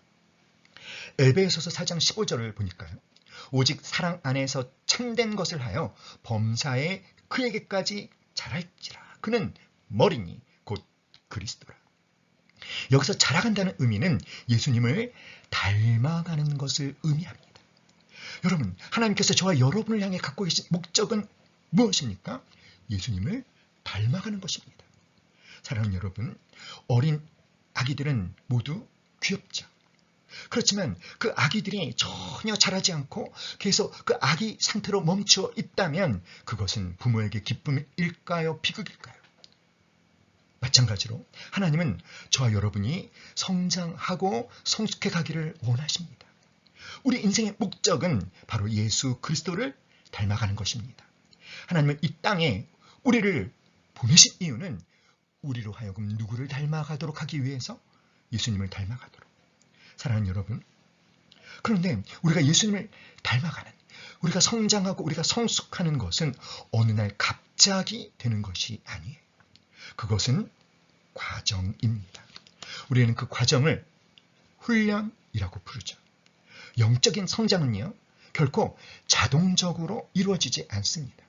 에베소서 4장 15절을 보니까요, 오직 사랑 안에서 참된 것을 하여 범사에 그에게까지 자랄지라. 그는 머리니 곧 그리스도라. 여기서 자라간다는 의미는 예수님을 닮아가는 것을 의미합니다. 여러분, 하나님께서 저와 여러분을 향해 갖고 계신 목적은 무엇입니까? 예수님을 닮아가는 것입니다. 사랑하는 여러분, 어린 아기들은 모두 귀엽죠. 그렇지만 그 아기들이 전혀 자라지 않고 계속 그 아기 상태로 멈추어 있다면 그것은 부모에게 기쁨일까요? 비극일까요? 마찬가지로 하나님은 저와 여러분이 성장하고 성숙해 가기를 원하십니다. 우리 인생의 목적은 바로 예수 그리스도를 닮아가는 것입니다. 하나님은 이 땅에 우리를 보내신 이유는 우리로 하여금 누구를 닮아가도록 하기 위해서? 예수님을 닮아가도록. 사랑하는 여러분, 그런데 우리가 예수님을 닮아가는, 우리가 성장하고 우리가 성숙하는 것은 어느 날 갑자기 되는 것이 아니에요. 그것은 과정입니다. 우리는 그 과정을 훈련이라고 부르죠. 영적인 성장은요, 결코 자동적으로 이루어지지 않습니다.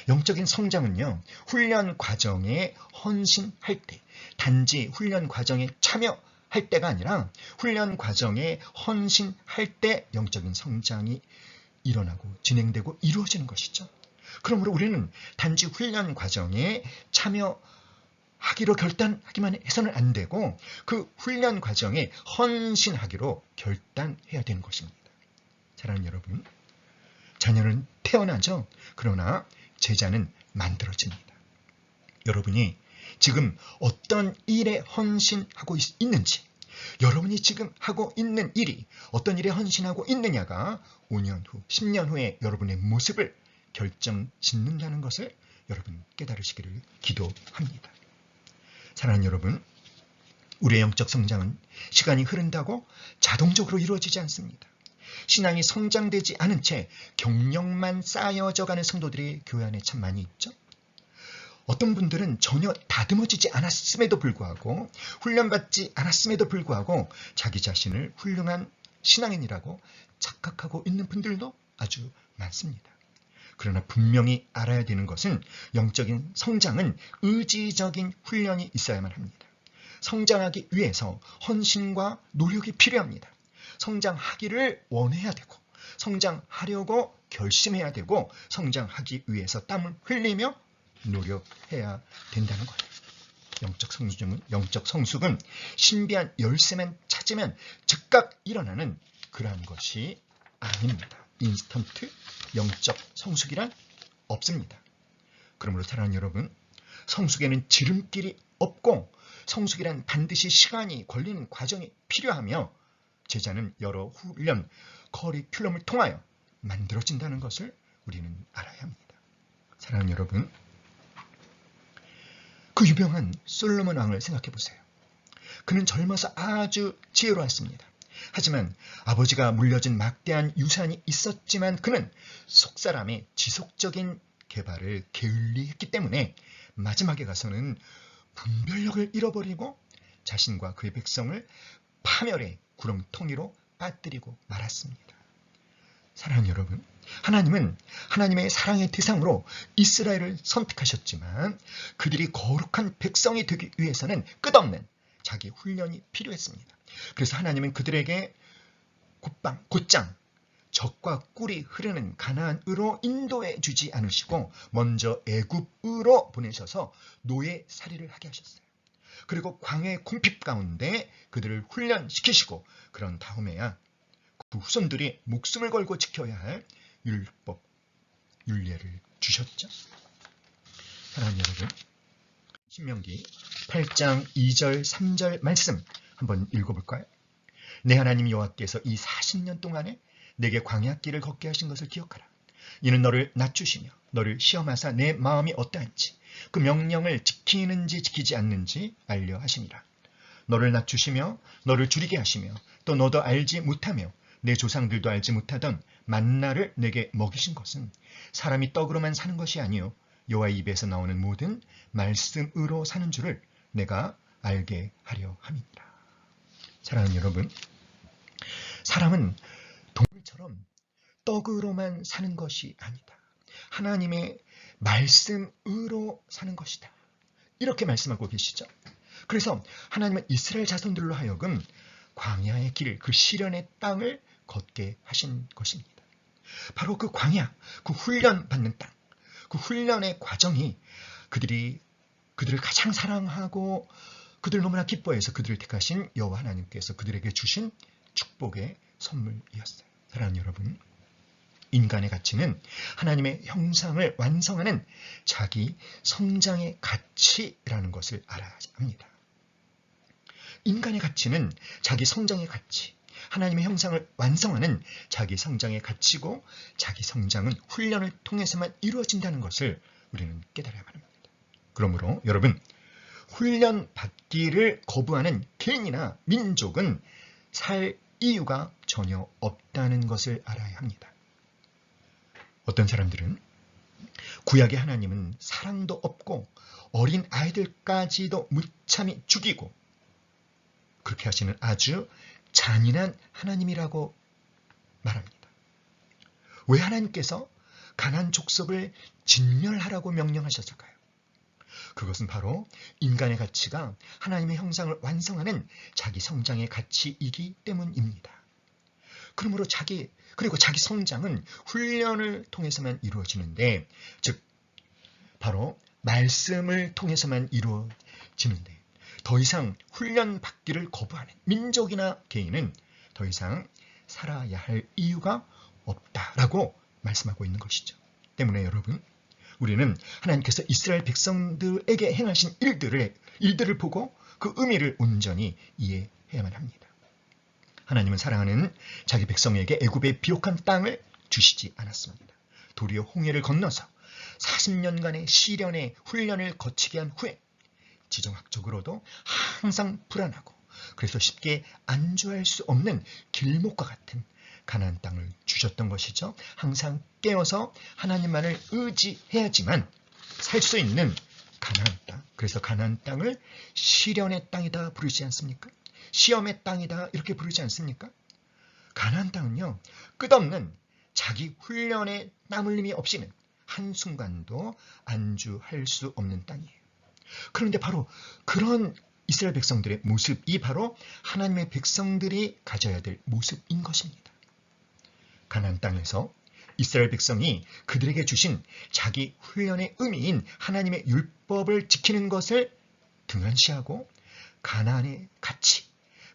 영적인 성장은요, 훈련 과정에 헌신할 때, 단지 훈련 과정에 참여할 때가 아니라 훈련 과정에 헌신할 때 영적인 성장이 일어나고 진행되고 이루어지는 것이죠. 그러므로 우리는 단지 훈련 과정에 참여하기로 결단하기만 해서는 안 되고 그 훈련 과정에 헌신하기로 결단해야 되는 것입니다. 사랑하는 여러분, 자녀는 태어나죠. 그러나 제자는 만들어집니다. 여러분이 지금 어떤 일에 헌신하고 있는지, 여러분이 지금 하고 있는 일이 어떤 일에 헌신하고 있느냐가 5년 후, 10년 후에 여러분의 모습을 결정짓는다는 것을 여러분 깨달으시기를 기도합니다. 사랑하는 여러분, 우리의 영적 성장은 시간이 흐른다고 자동적으로 이루어지지 않습니다. 신앙이 성장되지 않은 채 경력만 쌓여져가는 성도들이 교회 안에 참 많이 있죠. 어떤 분들은 전혀 다듬어지지 않았음에도 불구하고, 훈련받지 않았음에도 불구하고 자기 자신을 훌륭한 신앙인이라고 착각하고 있는 분들도 아주 많습니다. 그러나 분명히 알아야 되는 것은 영적인 성장은 의지적인 훈련이 있어야만 합니다. 성장하기 위해서 헌신과 노력이 필요합니다. 성장하기를 원해야 되고, 성장하려고 결심해야 되고, 성장하기 위해서 땀을 흘리며 노력해야 된다는 거예요. 영적 성숙은 신비한 열쇠만 찾으면 즉각 일어나는 그러한 것이 아닙니다. 인스턴트 영적 성숙이란 없습니다. 그러므로 사랑하는 여러분, 성숙에는 지름길이 없고 성숙이란 반드시 시간이 걸리는 과정이 필요하며 제자는 여러 훈련, 커리큘럼을 통하여 만들어진다는 것을 우리는 알아야 합니다. 사랑하는 여러분, 그 유명한 솔로몬 왕을 생각해 보세요. 그는 젊어서 아주 지혜로웠습니다. 하지만 아버지가 물려준 막대한 유산이 있었지만 그는 속사람의 지속적인 개발을 게을리했기 때문에 마지막에 가서는 분별력을 잃어버리고 자신과 그의 백성을 파멸의 구렁텅이로 빠뜨리고 말았습니다. 사랑하는 여러분, 하나님은 하나님의 사랑의 대상으로 이스라엘을 선택하셨지만 그들이 거룩한 백성이 되기 위해서는 끝없는 자기 훈련이 필요했습니다. 그래서 하나님은 그들에게 곧장 적과 꿀이 흐르는 가나안으로 인도해 주지 않으시고 먼저 애굽으로 보내셔서 노예살이를 하게 하셨어요. 그리고 광야의 궁핍 가운데 그들을 훈련시키시고 그런 다음에야 그 후손들이 목숨을 걸고 지켜야 할 율법, 율례를 주셨죠. 사랑하는 여러분, 신명기 8장 2절 3절 말씀 한번 읽어볼까요? 내 하나님 여호와께서 이 40년 동안에 내게 광야길을 걷게 하신 것을 기억하라. 이는 너를 낮추시며 너를 시험하사 내 마음이 어떠한지 그 명령을 지키는지 지키지 않는지 알려 하시니라. 너를 낮추시며 너를 줄이게 하시며 또 너도 알지 못하며 내 조상들도 알지 못하던 만나를 내게 먹이신 것은 사람이 떡으로만 사는 것이 아니요 여호와의 입에서 나오는 모든 말씀으로 사는 줄을 내가 알게 하려 함이니라. 사랑하는 여러분, 사람은 동물처럼 떡으로만 사는 것이 아니다. 하나님의 말씀으로 사는 것이다. 이렇게 말씀하고 계시죠. 그래서 하나님은 이스라엘 자손들로 하여금 광야의 길, 그 시련의 땅을 걷게 하신 것입니다. 바로 그 광야, 그 훈련받는 땅, 그 훈련의 과정이 그들을 가장 사랑하고 그들을 너무나 기뻐해서 그들을 택하신 여호와 하나님께서 그들에게 주신 축복의 선물이었어요. 사랑하는 여러분, 인간의 가치는 하나님의 형상을 완성하는 자기 성장의 가치라는 것을 알아야 합니다. 인간의 가치는 자기 성장의 가치, 하나님의 형상을 완성하는 자기 성장의 가치고 자기 성장은 훈련을 통해서만 이루어진다는 것을 우리는 깨달아야 합니다. 그러므로 여러분, 훈련 받기를 거부하는 개인이나 민족은 살 이유가 전혀 없다는 것을 알아야 합니다. 어떤 사람들은 구약의 하나님은 사랑도 없고 어린 아이들까지도 무참히 죽이고 그렇게 하시는 아주 잔인한 하나님이라고 말합니다. 왜 하나님께서 가나안 족속을 진멸하라고 명령하셨을까요? 그것은 바로 인간의 가치가 하나님의 형상을 완성하는 자기 성장의 가치이기 때문입니다. 그러므로 자기 성장은 훈련을 통해서만 이루어지는데, 즉 바로 말씀을 통해서만 이루어지는데, 더 이상 훈련 받기를 거부하는 민족이나 개인은 더 이상 살아야 할 이유가 없다라고 말씀하고 있는 것이죠. 때문에 여러분, 우리는 하나님께서 이스라엘 백성들에게 행하신 일들을 보고 그 의미를 온전히 이해해야만 합니다. 하나님은 사랑하는 자기 백성에게 애굽의 비옥한 땅을 주시지 않았습니다. 도리어 홍해를 건너서 40년간의 시련의 훈련을 거치게 한 후에 지정학적으로도 항상 불안하고 그래서 쉽게 안주할 수 없는 길목과 같은 가나안 땅을 주셨던 것이죠. 항상 깨어서 하나님만을 의지해야지만 살 수 있는 가나안 땅. 그래서 가나안 땅을 시련의 땅이다 부르지 않습니까? 시험의 땅이다 이렇게 부르지 않습니까? 가나안 땅은요, 끝없는 자기 훈련의 땀 흘림이 없이는 한순간도 안주할 수 없는 땅이에요. 그런데 바로 그런 이스라엘 백성들의 모습이 바로 하나님의 백성들이 가져야 될 모습인 것입니다. 가나안 땅에서 이스라엘 백성이 그들에게 주신 자기 훈련의 의미인 하나님의 율법을 지키는 것을 등한시하고 가나안의 가치,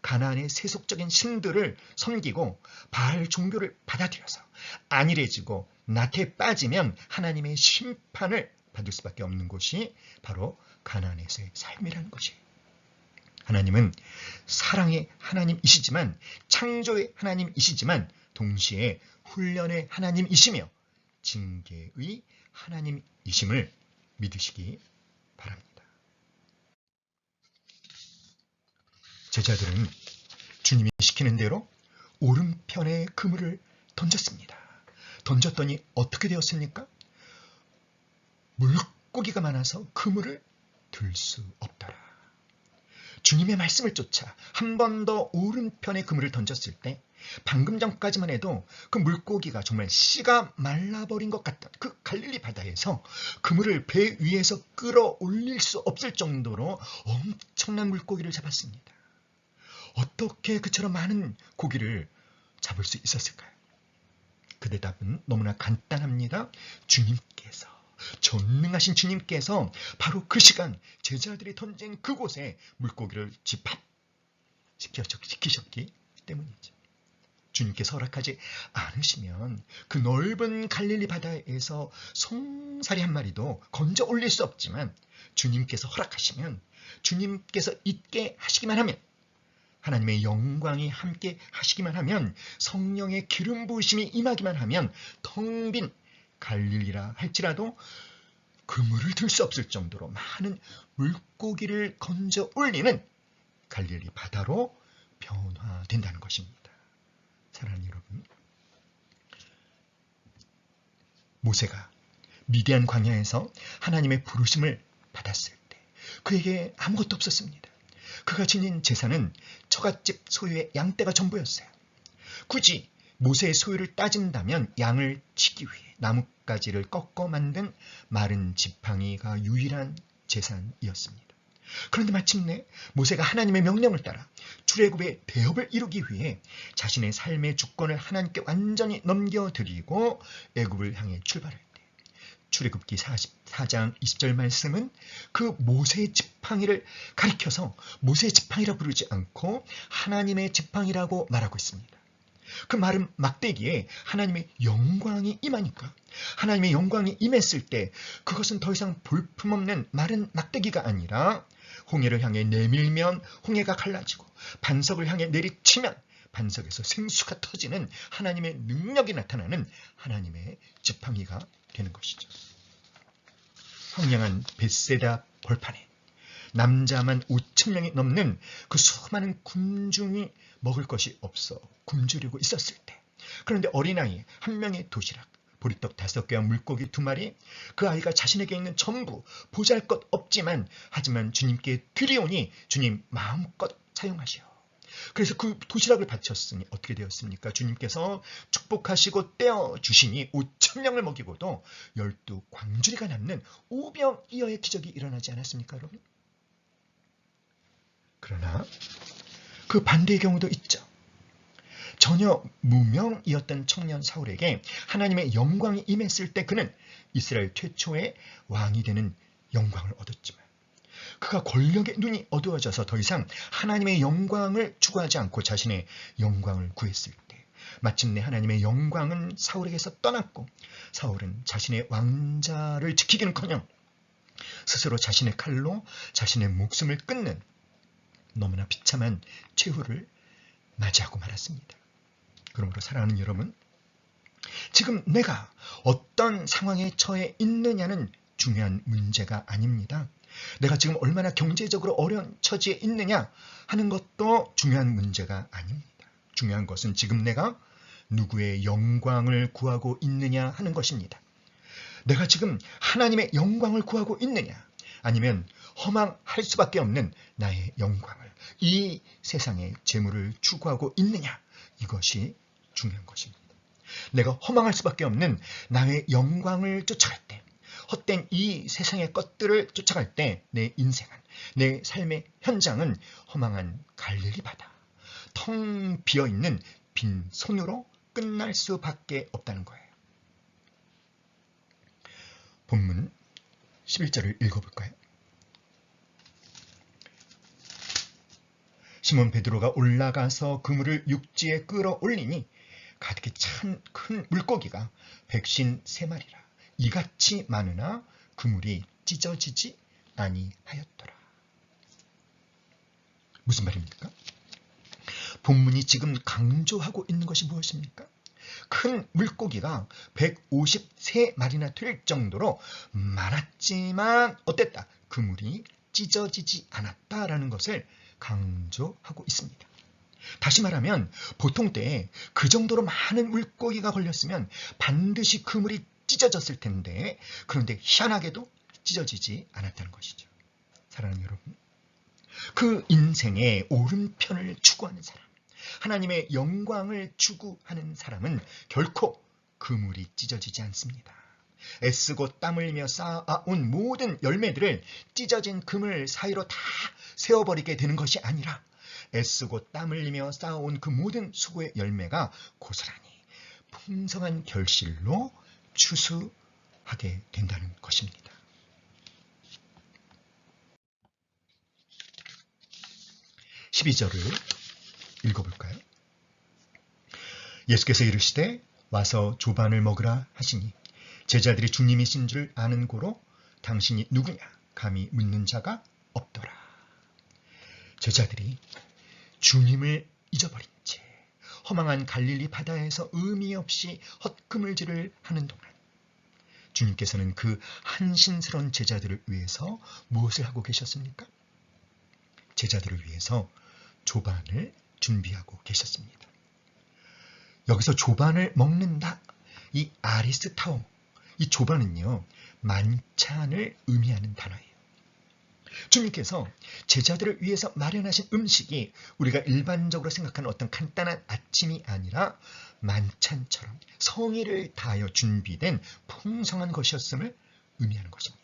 가나안의 세속적인 신들을 섬기고 바알 종교를 받아들여서 안일해지고 나태에 빠지면 하나님의 심판을 받을 수밖에 없는 곳이 바로 가나안에서의 삶이라는 것이에요. 하나님은 사랑의 하나님이시지만 창조의 하나님이시지만 동시에 훈련의 하나님이시며 징계의 하나님이심을 믿으시기 바랍니다. 제자들은 주님이 시키는 대로 오른편에 그물을 던졌습니다. 던졌더니 어떻게 되었습니까? 물고기가 많아서 그물을 들 수 없더라. 주님의 말씀을 쫓아 한 번 더 오른편에 그물을 던졌을 때 방금 전까지만 해도 그 물고기가 정말 씨가 말라버린 것 같던 그 갈릴리 바다에서 그물을 배 위에서 끌어올릴 수 없을 정도로 엄청난 물고기를 잡았습니다. 어떻게 그처럼 많은 고기를 잡을 수 있었을까요? 그 대답은 너무나 간단합니다. 주님께서, 전능하신 주님께서 바로 그 시간 제자들이 던진 그곳에 물고기를 집합시키셨기 때문이죠. 주님께서 허락하지 않으시면 그 넓은 갈릴리 바다에서 송사리 한 마리도 건져 올릴 수 없지만 주님께서 허락하시면, 주님께서 있게 하시기만 하면, 하나님의 영광이 함께 하시기만 하면, 성령의 기름 부으심이 임하기만 하면 텅 빈 갈릴리라 할지라도 그물을 들 수 없을 정도로 많은 물고기를 건져 올리는 갈릴리 바다로 변화된다는 것입니다. 사랑하는 여러분, 모세가 미디안 광야에서 하나님의 부르심을 받았을 때 그에게 아무것도 없었습니다. 그가 지닌 재산은 처갓집 소유의 양떼가 전부였어요. 굳이 모세의 소유를 따진다면 양을 치기 위해 나뭇가지를 꺾어 만든 마른 지팡이가 유일한 재산이었습니다. 그런데 마침내 모세가 하나님의 명령을 따라 출애굽의 대업을 이루기 위해 자신의 삶의 주권을 하나님께 완전히 넘겨드리고 애굽을 향해 출발할 때 출애굽기 44장 20절 말씀은 그 모세의 지팡이를 가리켜서 모세의 지팡이라 부르지 않고 하나님의 지팡이라고 말하고 있습니다. 그 마른 막대기에 하나님의 영광이 임하니까, 하나님의 영광이 임했을 때 그것은 더 이상 볼품없는 마른 막대기가 아니라 홍해를 향해 내밀면 홍해가 갈라지고 반석을 향해 내리치면 반석에서 생수가 터지는 하나님의 능력이 나타나는 하나님의 지팡이가 되는 것이죠. 황량한 벳세다 벌판에 남자만 5천 명이 넘는 그 수많은 군중이 먹을 것이 없어 굶주리고 있었을 때, 그런데 어린아이 한 명의 도시락, 보리떡 5개와 물고기 2마리, 그 아이가 자신에게 있는 전부 보잘것 없지만 하지만 주님께 드리오니 주님 마음껏 사용하시오. 그래서 그 도시락을 바쳤으니 어떻게 되었습니까? 주님께서 축복하시고 떼어 주시니 5천 명을 먹이고도 12광주리가 남는 오병이어의 기적이 일어나지 않았습니까, 여러분? 그러나 그 반대의 경우도 있죠. 전혀 무명이었던 청년 사울에게 하나님의 영광이 임했을 때 그는 이스라엘 최초의 왕이 되는 영광을 얻었지만, 그가 권력의 눈이 어두워져서 더 이상 하나님의 영광을 추구하지 않고 자신의 영광을 구했을 때 마침내 하나님의 영광은 사울에게서 떠났고, 사울은 자신의 왕자를 지키기는커녕 스스로 자신의 칼로 자신의 목숨을 끊는 너무나 비참한 최후를 맞이하고 말았습니다. 그러므로 사랑하는 여러분, 지금 내가 어떤 상황에 처해 있느냐는 중요한 문제가 아닙니다. 내가 지금 얼마나 경제적으로 어려운 처지에 있느냐 하는 것도 중요한 문제가 아닙니다. 중요한 것은 지금 내가 누구의 영광을 구하고 있느냐 하는 것입니다. 내가 지금 하나님의 영광을 구하고 있느냐, 아니면 허망할 수밖에 없는 나의 영광을, 이 세상의 재물을 추구하고 있느냐, 이것이 중요한 것입니다. 내가 허망할 수밖에 없는 나의 영광을 쫓아갈 때, 헛된 이 세상의 것들을 쫓아갈 때 내 인생은, 내 삶의 현장은 허망한 갈릴리 바다, 텅 비어있는 빈 손으로 끝날 수밖에 없다는 거예요. 본문 11절을 읽어볼까요? 시몬 베드로가 올라가서 그물을 육지에 끌어올리니 가득히 찬 큰 물고기가 153마리라 이같이 많으나 그물이 찢어지지 아니하였더라. 무슨 말입니까? 본문이 지금 강조하고 있는 것이 무엇입니까? 큰 물고기가 153마리나 될 정도로 많았지만 어땠다? 그물이 찢어지지 않았다라는 것을 강조하고 있습니다. 다시 말하면 보통 때 그 정도로 많은 물고기가 걸렸으면 반드시 그물이 찢어졌을 텐데, 그런데 희한하게도 찢어지지 않았다는 것이죠. 사랑하는 여러분, 그 인생의 오른편을 추구하는 사람, 하나님의 영광을 추구하는 사람은 결코 그물이 찢어지지 않습니다. 애쓰고 땀 흘리며 쌓아온 모든 열매들을 찢어진 그물 사이로 다 세워버리게 되는 것이 아니라, 애쓰고 땀 흘리며 쌓아온 그 모든 수고의 열매가 고스란히 풍성한 결실로 추수하게 된다는 것입니다. 12절을 읽어볼까요? 예수께서 이르시되 와서 조반을 먹으라 하시니 제자들이 주님이신 줄 아는 고로 당신이 누구냐 감히 묻는 자가 없더라. 제자들이 주님을 잊어버린 채 허망한 갈릴리 바다에서 의미 없이 헛그물질을 하는 동안 주님께서는 그 한신스러운 제자들을 위해서 무엇을 하고 계셨습니까? 제자들을 위해서 조반을 준비하고 계셨습니다. 여기서 조반을 먹는다, 이 아리스타오, 이 조반은요 만찬을 의미하는 단어예요. 주님께서 제자들을 위해서 마련하신 음식이 우리가 일반적으로 생각하는 어떤 간단한 아침이 아니라 만찬처럼 성의를 다하여 준비된 풍성한 것이었음을 의미하는 것입니다.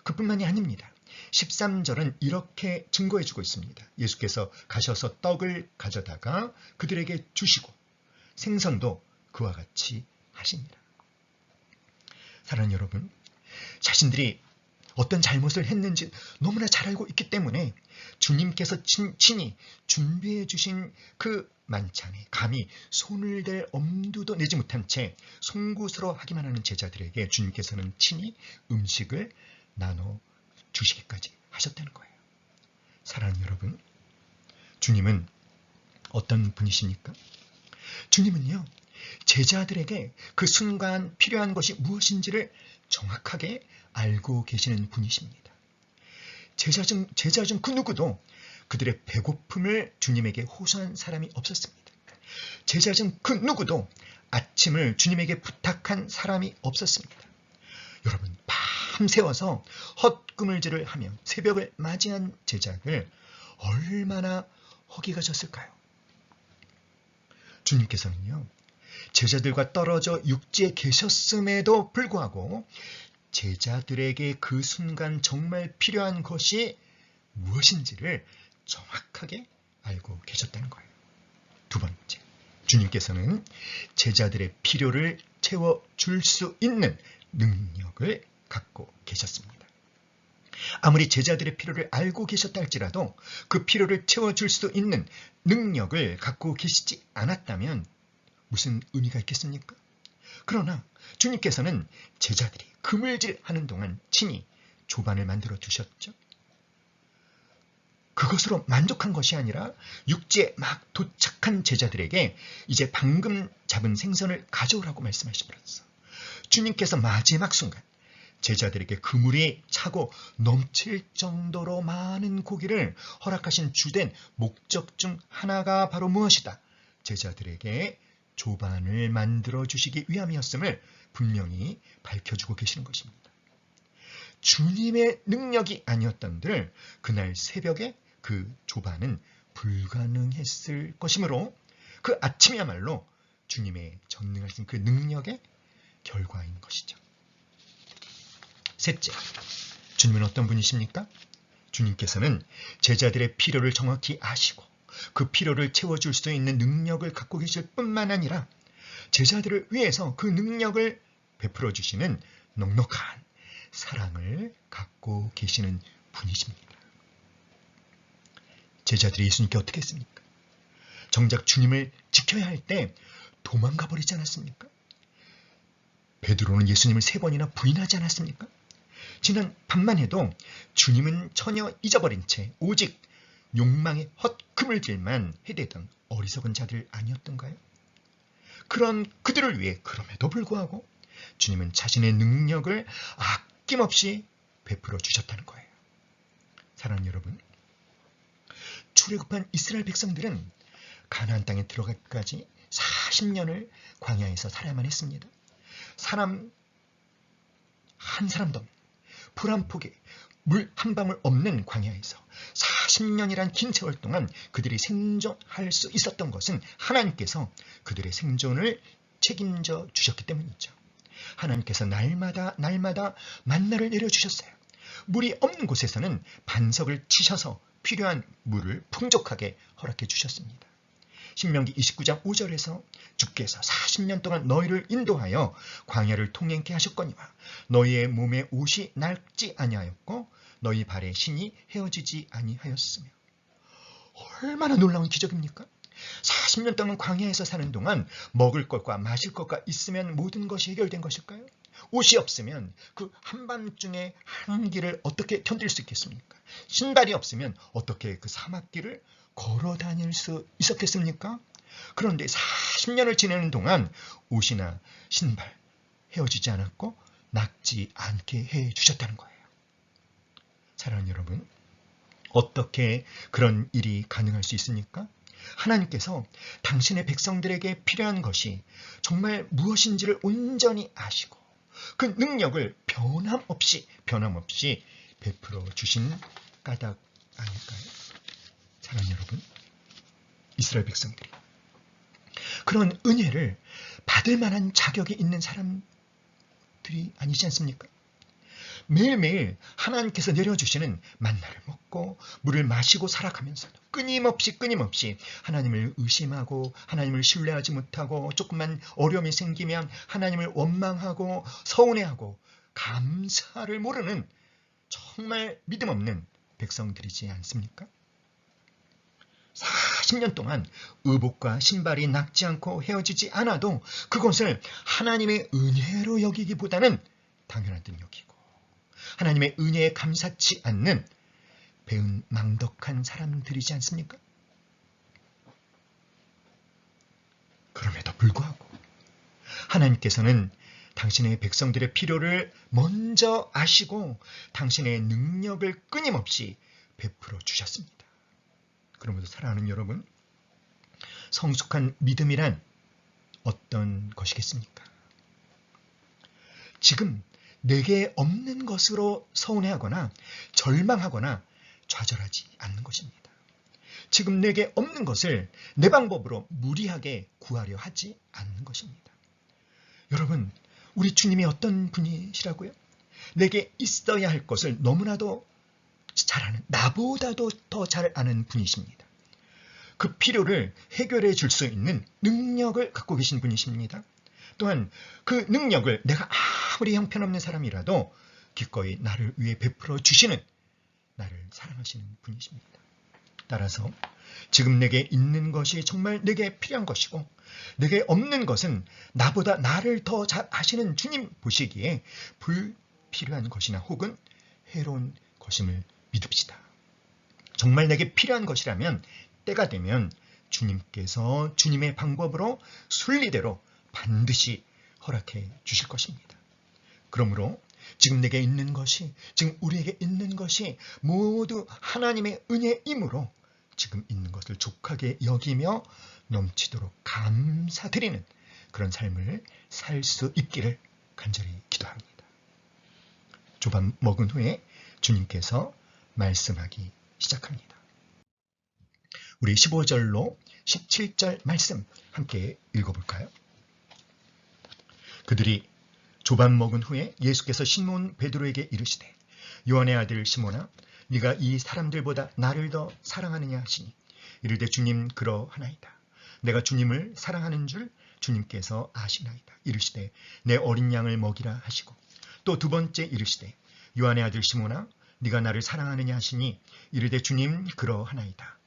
그뿐만이 아닙니다. 13절은 이렇게 증거해주고 있습니다. 예수께서 가셔서 떡을 가져다가 그들에게 주시고 생선도 그와 같이 하시니라. 사랑하는 여러분, 자신들이 어떤 잘못을 했는지 너무나 잘 알고 있기 때문에 주님께서 친히 준비해 주신 그 만찬에 감히 손을 댈 엄두도 내지 못한 채 송구스러워하기만 하는 제자들에게 주님께서는 친히 음식을 나눠 주시기까지 하셨다는 거예요. 사랑하는 여러분, 주님은 어떤 분이십니까? 주님은요, 제자들에게 그 순간 필요한 것이 무엇인지를 정확하게 알고 계시는 분이십니다. 제자 중 그 누구도 그들의 배고픔을 주님에게 호소한 사람이 없었습니다. 제자 중 그 누구도 아침을 주님에게 부탁한 사람이 없었습니다. 여러분, 밤새워서 헛구물질을 하며 새벽을 맞이한 제자들 얼마나 허기가 졌을까요? 주님께서는요, 제자들과 떨어져 육지에 계셨음에도 불구하고 제자들에게 그 순간 정말 필요한 것이 무엇인지를 정확하게 알고 계셨다는 거예요. 두 번째, 주님께서는 제자들의 필요를 채워줄 수 있는 능력을 갖고 계셨습니다. 아무리 제자들의 필요를 알고 계셨다 할지라도 그 필요를 채워줄 수 있는 능력을 갖고 계시지 않았다면 무슨 의미가 있겠습니까? 그러나 주님께서는 제자들이 그물질하는 동안 친히 조반을 만들어 두셨죠. 그것으로 만족한 것이 아니라 육지에 막 도착한 제자들에게 이제 방금 잡은 생선을 가져오라고 말씀하시면서 주님께서 마지막 순간 제자들에게 그물이 차고 넘칠 정도로 많은 고기를 허락하신 주된 목적 중 하나가 바로 무엇이다? 제자들에게 조반을 만들어 주시기 위함이었음을 분명히 밝혀주고 계시는 것입니다. 주님의 능력이 아니었던들 그날 새벽에 그 조반은 불가능했을 것이므로 그 아침이야말로 주님의 전능하신 그 능력의 결과인 것이죠. 셋째, 주님은 어떤 분이십니까? 주님께서는 제자들의 필요를 정확히 아시고 그 필요를 채워줄 수 있는 능력을 갖고 계실 뿐만 아니라 제자들을 위해서 그 능력을 베풀어 주시는 넉넉한 사랑을 갖고 계시는 분이십니다. 제자들이 예수님께 어떻게 했습니까? 정작 주님을 지켜야 할 때 도망가 버리지 않았습니까? 베드로는 예수님을 3번이나 부인하지 않았습니까? 지난 밤만 해도 주님은 전혀 잊어버린 채 오직 욕망의 헛그물질만 해대던 어리석은 자들 아니었던가요? 그런 그들을 위해 그럼에도 불구하고 주님은 자신의 능력을 아낌없이 베풀어 주셨다는 거예요. 사랑하는 여러분, 출애굽한 이스라엘 백성들은 가나안 땅에 들어가기까지 40년을 광야에서 살아야만 했습니다. 사람 한 사람도 풀 한 폭에 물 한 방울 없는 광야에서 40년이란 긴 세월 동안 그들이 생존할 수 있었던 것은 하나님께서 그들의 생존을 책임져 주셨기 때문이죠. 하나님께서 날마다 만나를 내려주셨어요. 물이 없는 곳에서는 반석을 치셔서 필요한 물을 풍족하게 허락해 주셨습니다. 신명기 29장 5절에서 주께서 40년 동안 너희를 인도하여 광야를 통행케 하셨거니와 너희의 몸에 옷이 낡지 아니하였고 너희 발에 신이 헤어지지 아니하였으며. 얼마나 놀라운 기적입니까? 40년 동안 광야에서 사는 동안 먹을 것과 마실 것과 있으면 모든 것이 해결된 것일까요? 옷이 없으면 그 한밤중에 한길을 어떻게 견딜 수 있겠습니까? 신발이 없으면 어떻게 그 사막길을 걸어 다닐 수 있었겠습니까? 그런데 40년을 지내는 동안 옷이나 신발 헤어지지 않았고 낡지 않게 해 주셨다는 거예요. 사랑하는 여러분, 어떻게 그런 일이 가능할 수 있습니까? 하나님께서 당신의 백성들에게 필요한 것이 정말 무엇인지를 온전히 아시고 그 능력을 변함없이 베풀어 주신 까닭 아닐까요? 사랑하는 여러분, 이스라엘 백성들이 그런 은혜를 받을 만한 자격이 있는 사람들이 아니지 않습니까? 매일매일 하나님께서 내려주시는 만나를 먹고 물을 마시고 살아가면서도 끊임없이 하나님을 의심하고 하나님을 신뢰하지 못하고 조금만 어려움이 생기면 하나님을 원망하고 서운해하고 감사를 모르는 정말 믿음 없는 백성들이지 않습니까? 40년 동안 의복과 신발이 낡지 않고 헤어지지 않아도 그것을 하나님의 은혜로 여기기보다는 당연한 듯 여기고 하나님의 은혜에 감사치 않는 배은망덕한 사람들이지 않습니까? 불구하고 하나님께서는 당신의 백성들의 필요를 먼저 아시고 당신의 능력을 끊임없이 베풀어 주셨습니다. 그러므로 사랑하는 여러분, 성숙한 믿음이란 어떤 것이겠습니까? 지금 내게 없는 것으로 서운해하거나 절망하거나 좌절하지 않는 것입니다. 지금 내게 없는 것을 내 방법으로 무리하게 구하려 하지 않는 것입니다. 여러분, 우리 주님이 어떤 분이시라고요? 내게 있어야 할 것을 너무나도 잘 아는, 나보다도 더 잘 아는 분이십니다. 그 필요를 해결해 줄 수 있는 능력을 갖고 계신 분이십니다. 또한 그 능력을 내가 아무리 형편없는 사람이라도 기꺼이 나를 위해 베풀어 주시는, 나를 사랑하시는 분이십니다. 따라서 지금 내게 있는 것이 정말 내게 필요한 것이고 내게 없는 것은 나보다 나를 더 잘 아시는 주님 보시기에 불필요한 것이나 혹은 해로운 것임을 믿읍시다. 정말 내게 필요한 것이라면 때가 되면 주님께서 주님의 방법으로 순리대로 반드시 허락해 주실 것입니다. 그러므로 지금 내게 있는 것이, 지금 우리에게 있는 것이 모두 하나님의 은혜이므로 지금 있는 것을 족하게 여기며 넘치도록 감사드리는 그런 삶을 살 수 있기를 간절히 기도합니다. 조반 먹은 후에 주님께서 말씀하기 시작합니다. 우리 15절로 17절 말씀 함께 읽어볼까요? 그들이 조반 먹은 후에 예수께서 시몬 베드로에게 이르시되 요한의 아들 시몬아 네가 이 사람들보다 나를 더 사랑하느냐 하시니 이르되 주님 그러하나이다. 내가 주님을 사랑하는 줄 주님께서 아시나이다. 이르시되 내 어린 양을 먹이라 하시고 또 두 번째 이르시되 요한의 아들 시몬아 네가 나를 사랑하느냐 하시니 이르되 주님 그러하나이다.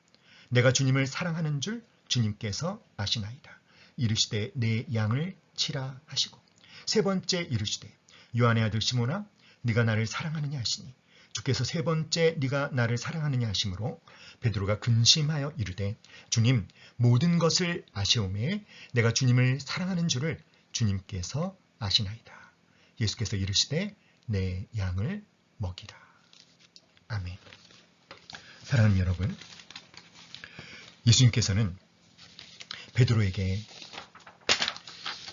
내가 주님을 사랑하는 줄 주님께서 아시나이다. 이르시되 내 양을 치라 하시고 세 번째 이르시되 요한의 아들 시몬아 네가 나를 사랑하느냐 하시니 주께서 세 번째 네가 나를 사랑하느냐 하심으로 베드로가 근심하여 이르되 주님 모든 것을 아시오매 내가 주님을 사랑하는 줄을 주님께서 아시나이다. 예수께서 이르시되 내 양을 먹이라. 아멘. 사랑하는 여러분, 예수님께서는 베드로에게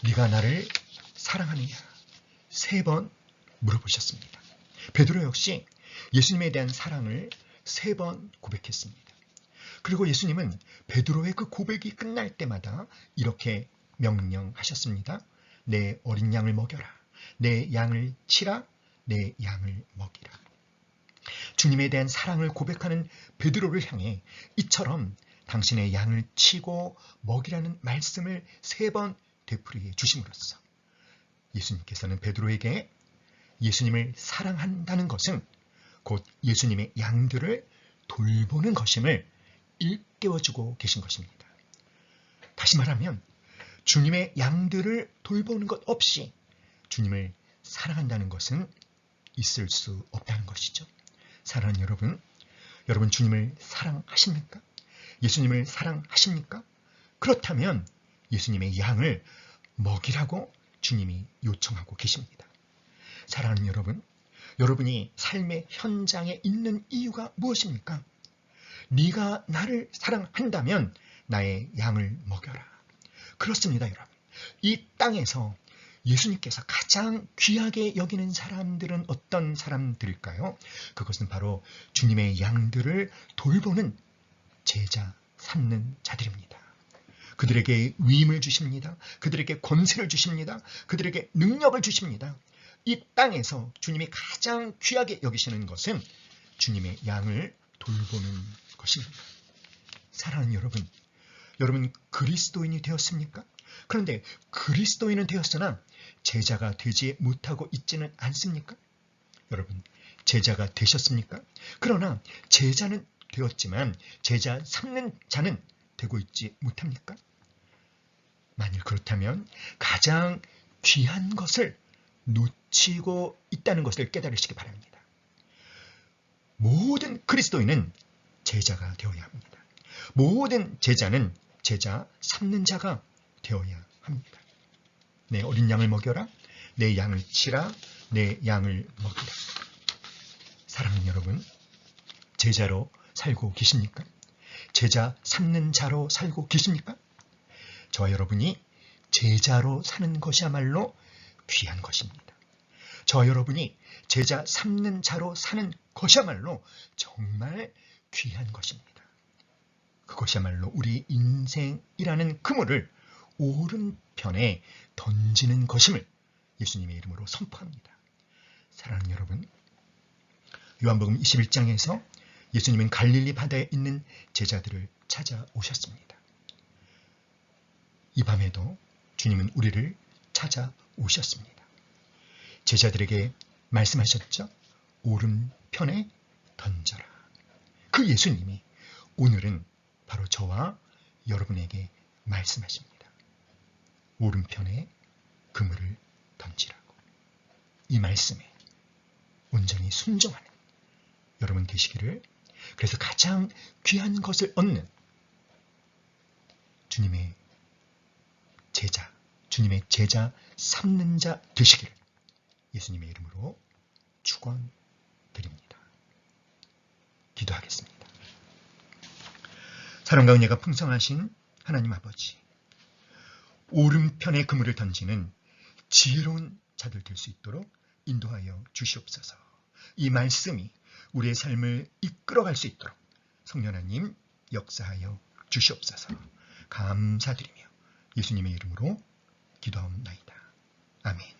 네가 나를 사랑하느냐 3번 물어보셨습니다. 베드로 역시 예수님에 대한 사랑을 3번 고백했습니다. 그리고 예수님은 베드로의 그 고백이 끝날 때마다 이렇게 명령하셨습니다. 내 어린 양을 먹여라. 내 양을 치라. 내 양을 먹이라. 주님에 대한 사랑을 고백하는 베드로를 향해 이처럼 당신의 양을 치고 먹이라는 말씀을 3번 되풀이해 주심으로써 예수님께서는 베드로에게 예수님을 사랑한다는 것은 곧 예수님의 양들을 돌보는 것임을 일깨워주고 계신 것입니다. 다시 말하면 주님의 양들을 돌보는 것 없이 주님을 사랑한다는 것은 있을 수 없다는 것이죠. 사랑하는 여러분, 여러분 주님을 사랑하십니까? 예수님을 사랑하십니까? 그렇다면 예수님의 양을 먹이라고 주님이 요청하고 계십니다. 사랑하는 여러분, 여러분이 삶의 현장에 있는 이유가 무엇입니까? 네가 나를 사랑한다면 나의 양을 먹여라. 그렇습니다, 여러분. 이 땅에서 예수님께서 가장 귀하게 여기는 사람들은 어떤 사람들일까요? 그것은 바로 주님의 양들을 돌보는 제자 삼는 자들입니다. 그들에게 위임을 주십니다. 그들에게 권세를 주십니다. 그들에게 능력을 주십니다. 이 땅에서 주님이 가장 귀하게 여기시는 것은 주님의 양을 돌보는 것입니다. 사랑하는 여러분, 여러분 그리스도인이 되었습니까? 그런데 그리스도인은 되었으나 제자가 되지 못하고 있지는 않습니까? 여러분, 제자가 되셨습니까? 그러나 제자는 되었지만 제자 삼는 자는 되고 있지 못합니까? 만일 그렇다면 가장 귀한 것을 놓치고 있다는 것을 깨달으시기 바랍니다. 모든 그리스도인은 제자가 되어야 합니다. 모든 제자는 제자 삼는 자가 되어야 합니다. 합니다. 내 어린 양을 먹여라. 내 양을 치라. 내 양을 먹이라. 사랑하는 여러분, 제자로 살고 계십니까? 제자 삼는 자로 살고 계십니까? 저와 여러분이 제자로 사는 것이야말로 귀한 것입니다. 저와 여러분이 제자 삼는 자로 사는 것이야말로 정말 귀한 것입니다. 그것이야말로 우리 인생이라는 그물을 오른편에 던지는 것임을 예수님의 이름으로 선포합니다. 사랑하는 여러분, 요한복음 21장에서 예수님은 갈릴리 바다에 있는 제자들을 찾아오셨습니다. 이 밤에도 주님은 우리를 찾아오셨습니다. 제자들에게 말씀하셨죠? 오른편에 던져라. 그 예수님이 오늘은 바로 저와 여러분에게 말씀하십니다. 오른편에 그물을 던지라고. 이 말씀에 온전히 순종하는 여러분 되시기를, 그래서 가장 귀한 것을 얻는 주님의 제자 삼는 자 되시기를 예수님의 이름으로 축원드립니다. 기도하겠습니다. 사랑과 은혜가 풍성하신 하나님 아버지, 오른편에 그물을 던지는 지혜로운 자들 될 수 있도록 인도하여 주시옵소서. 이 말씀이 우리의 삶을 이끌어갈 수 있도록 성령 하나님 역사하여 주시옵소서. 감사드리며 예수님의 이름으로 기도하옵나이다. 아멘.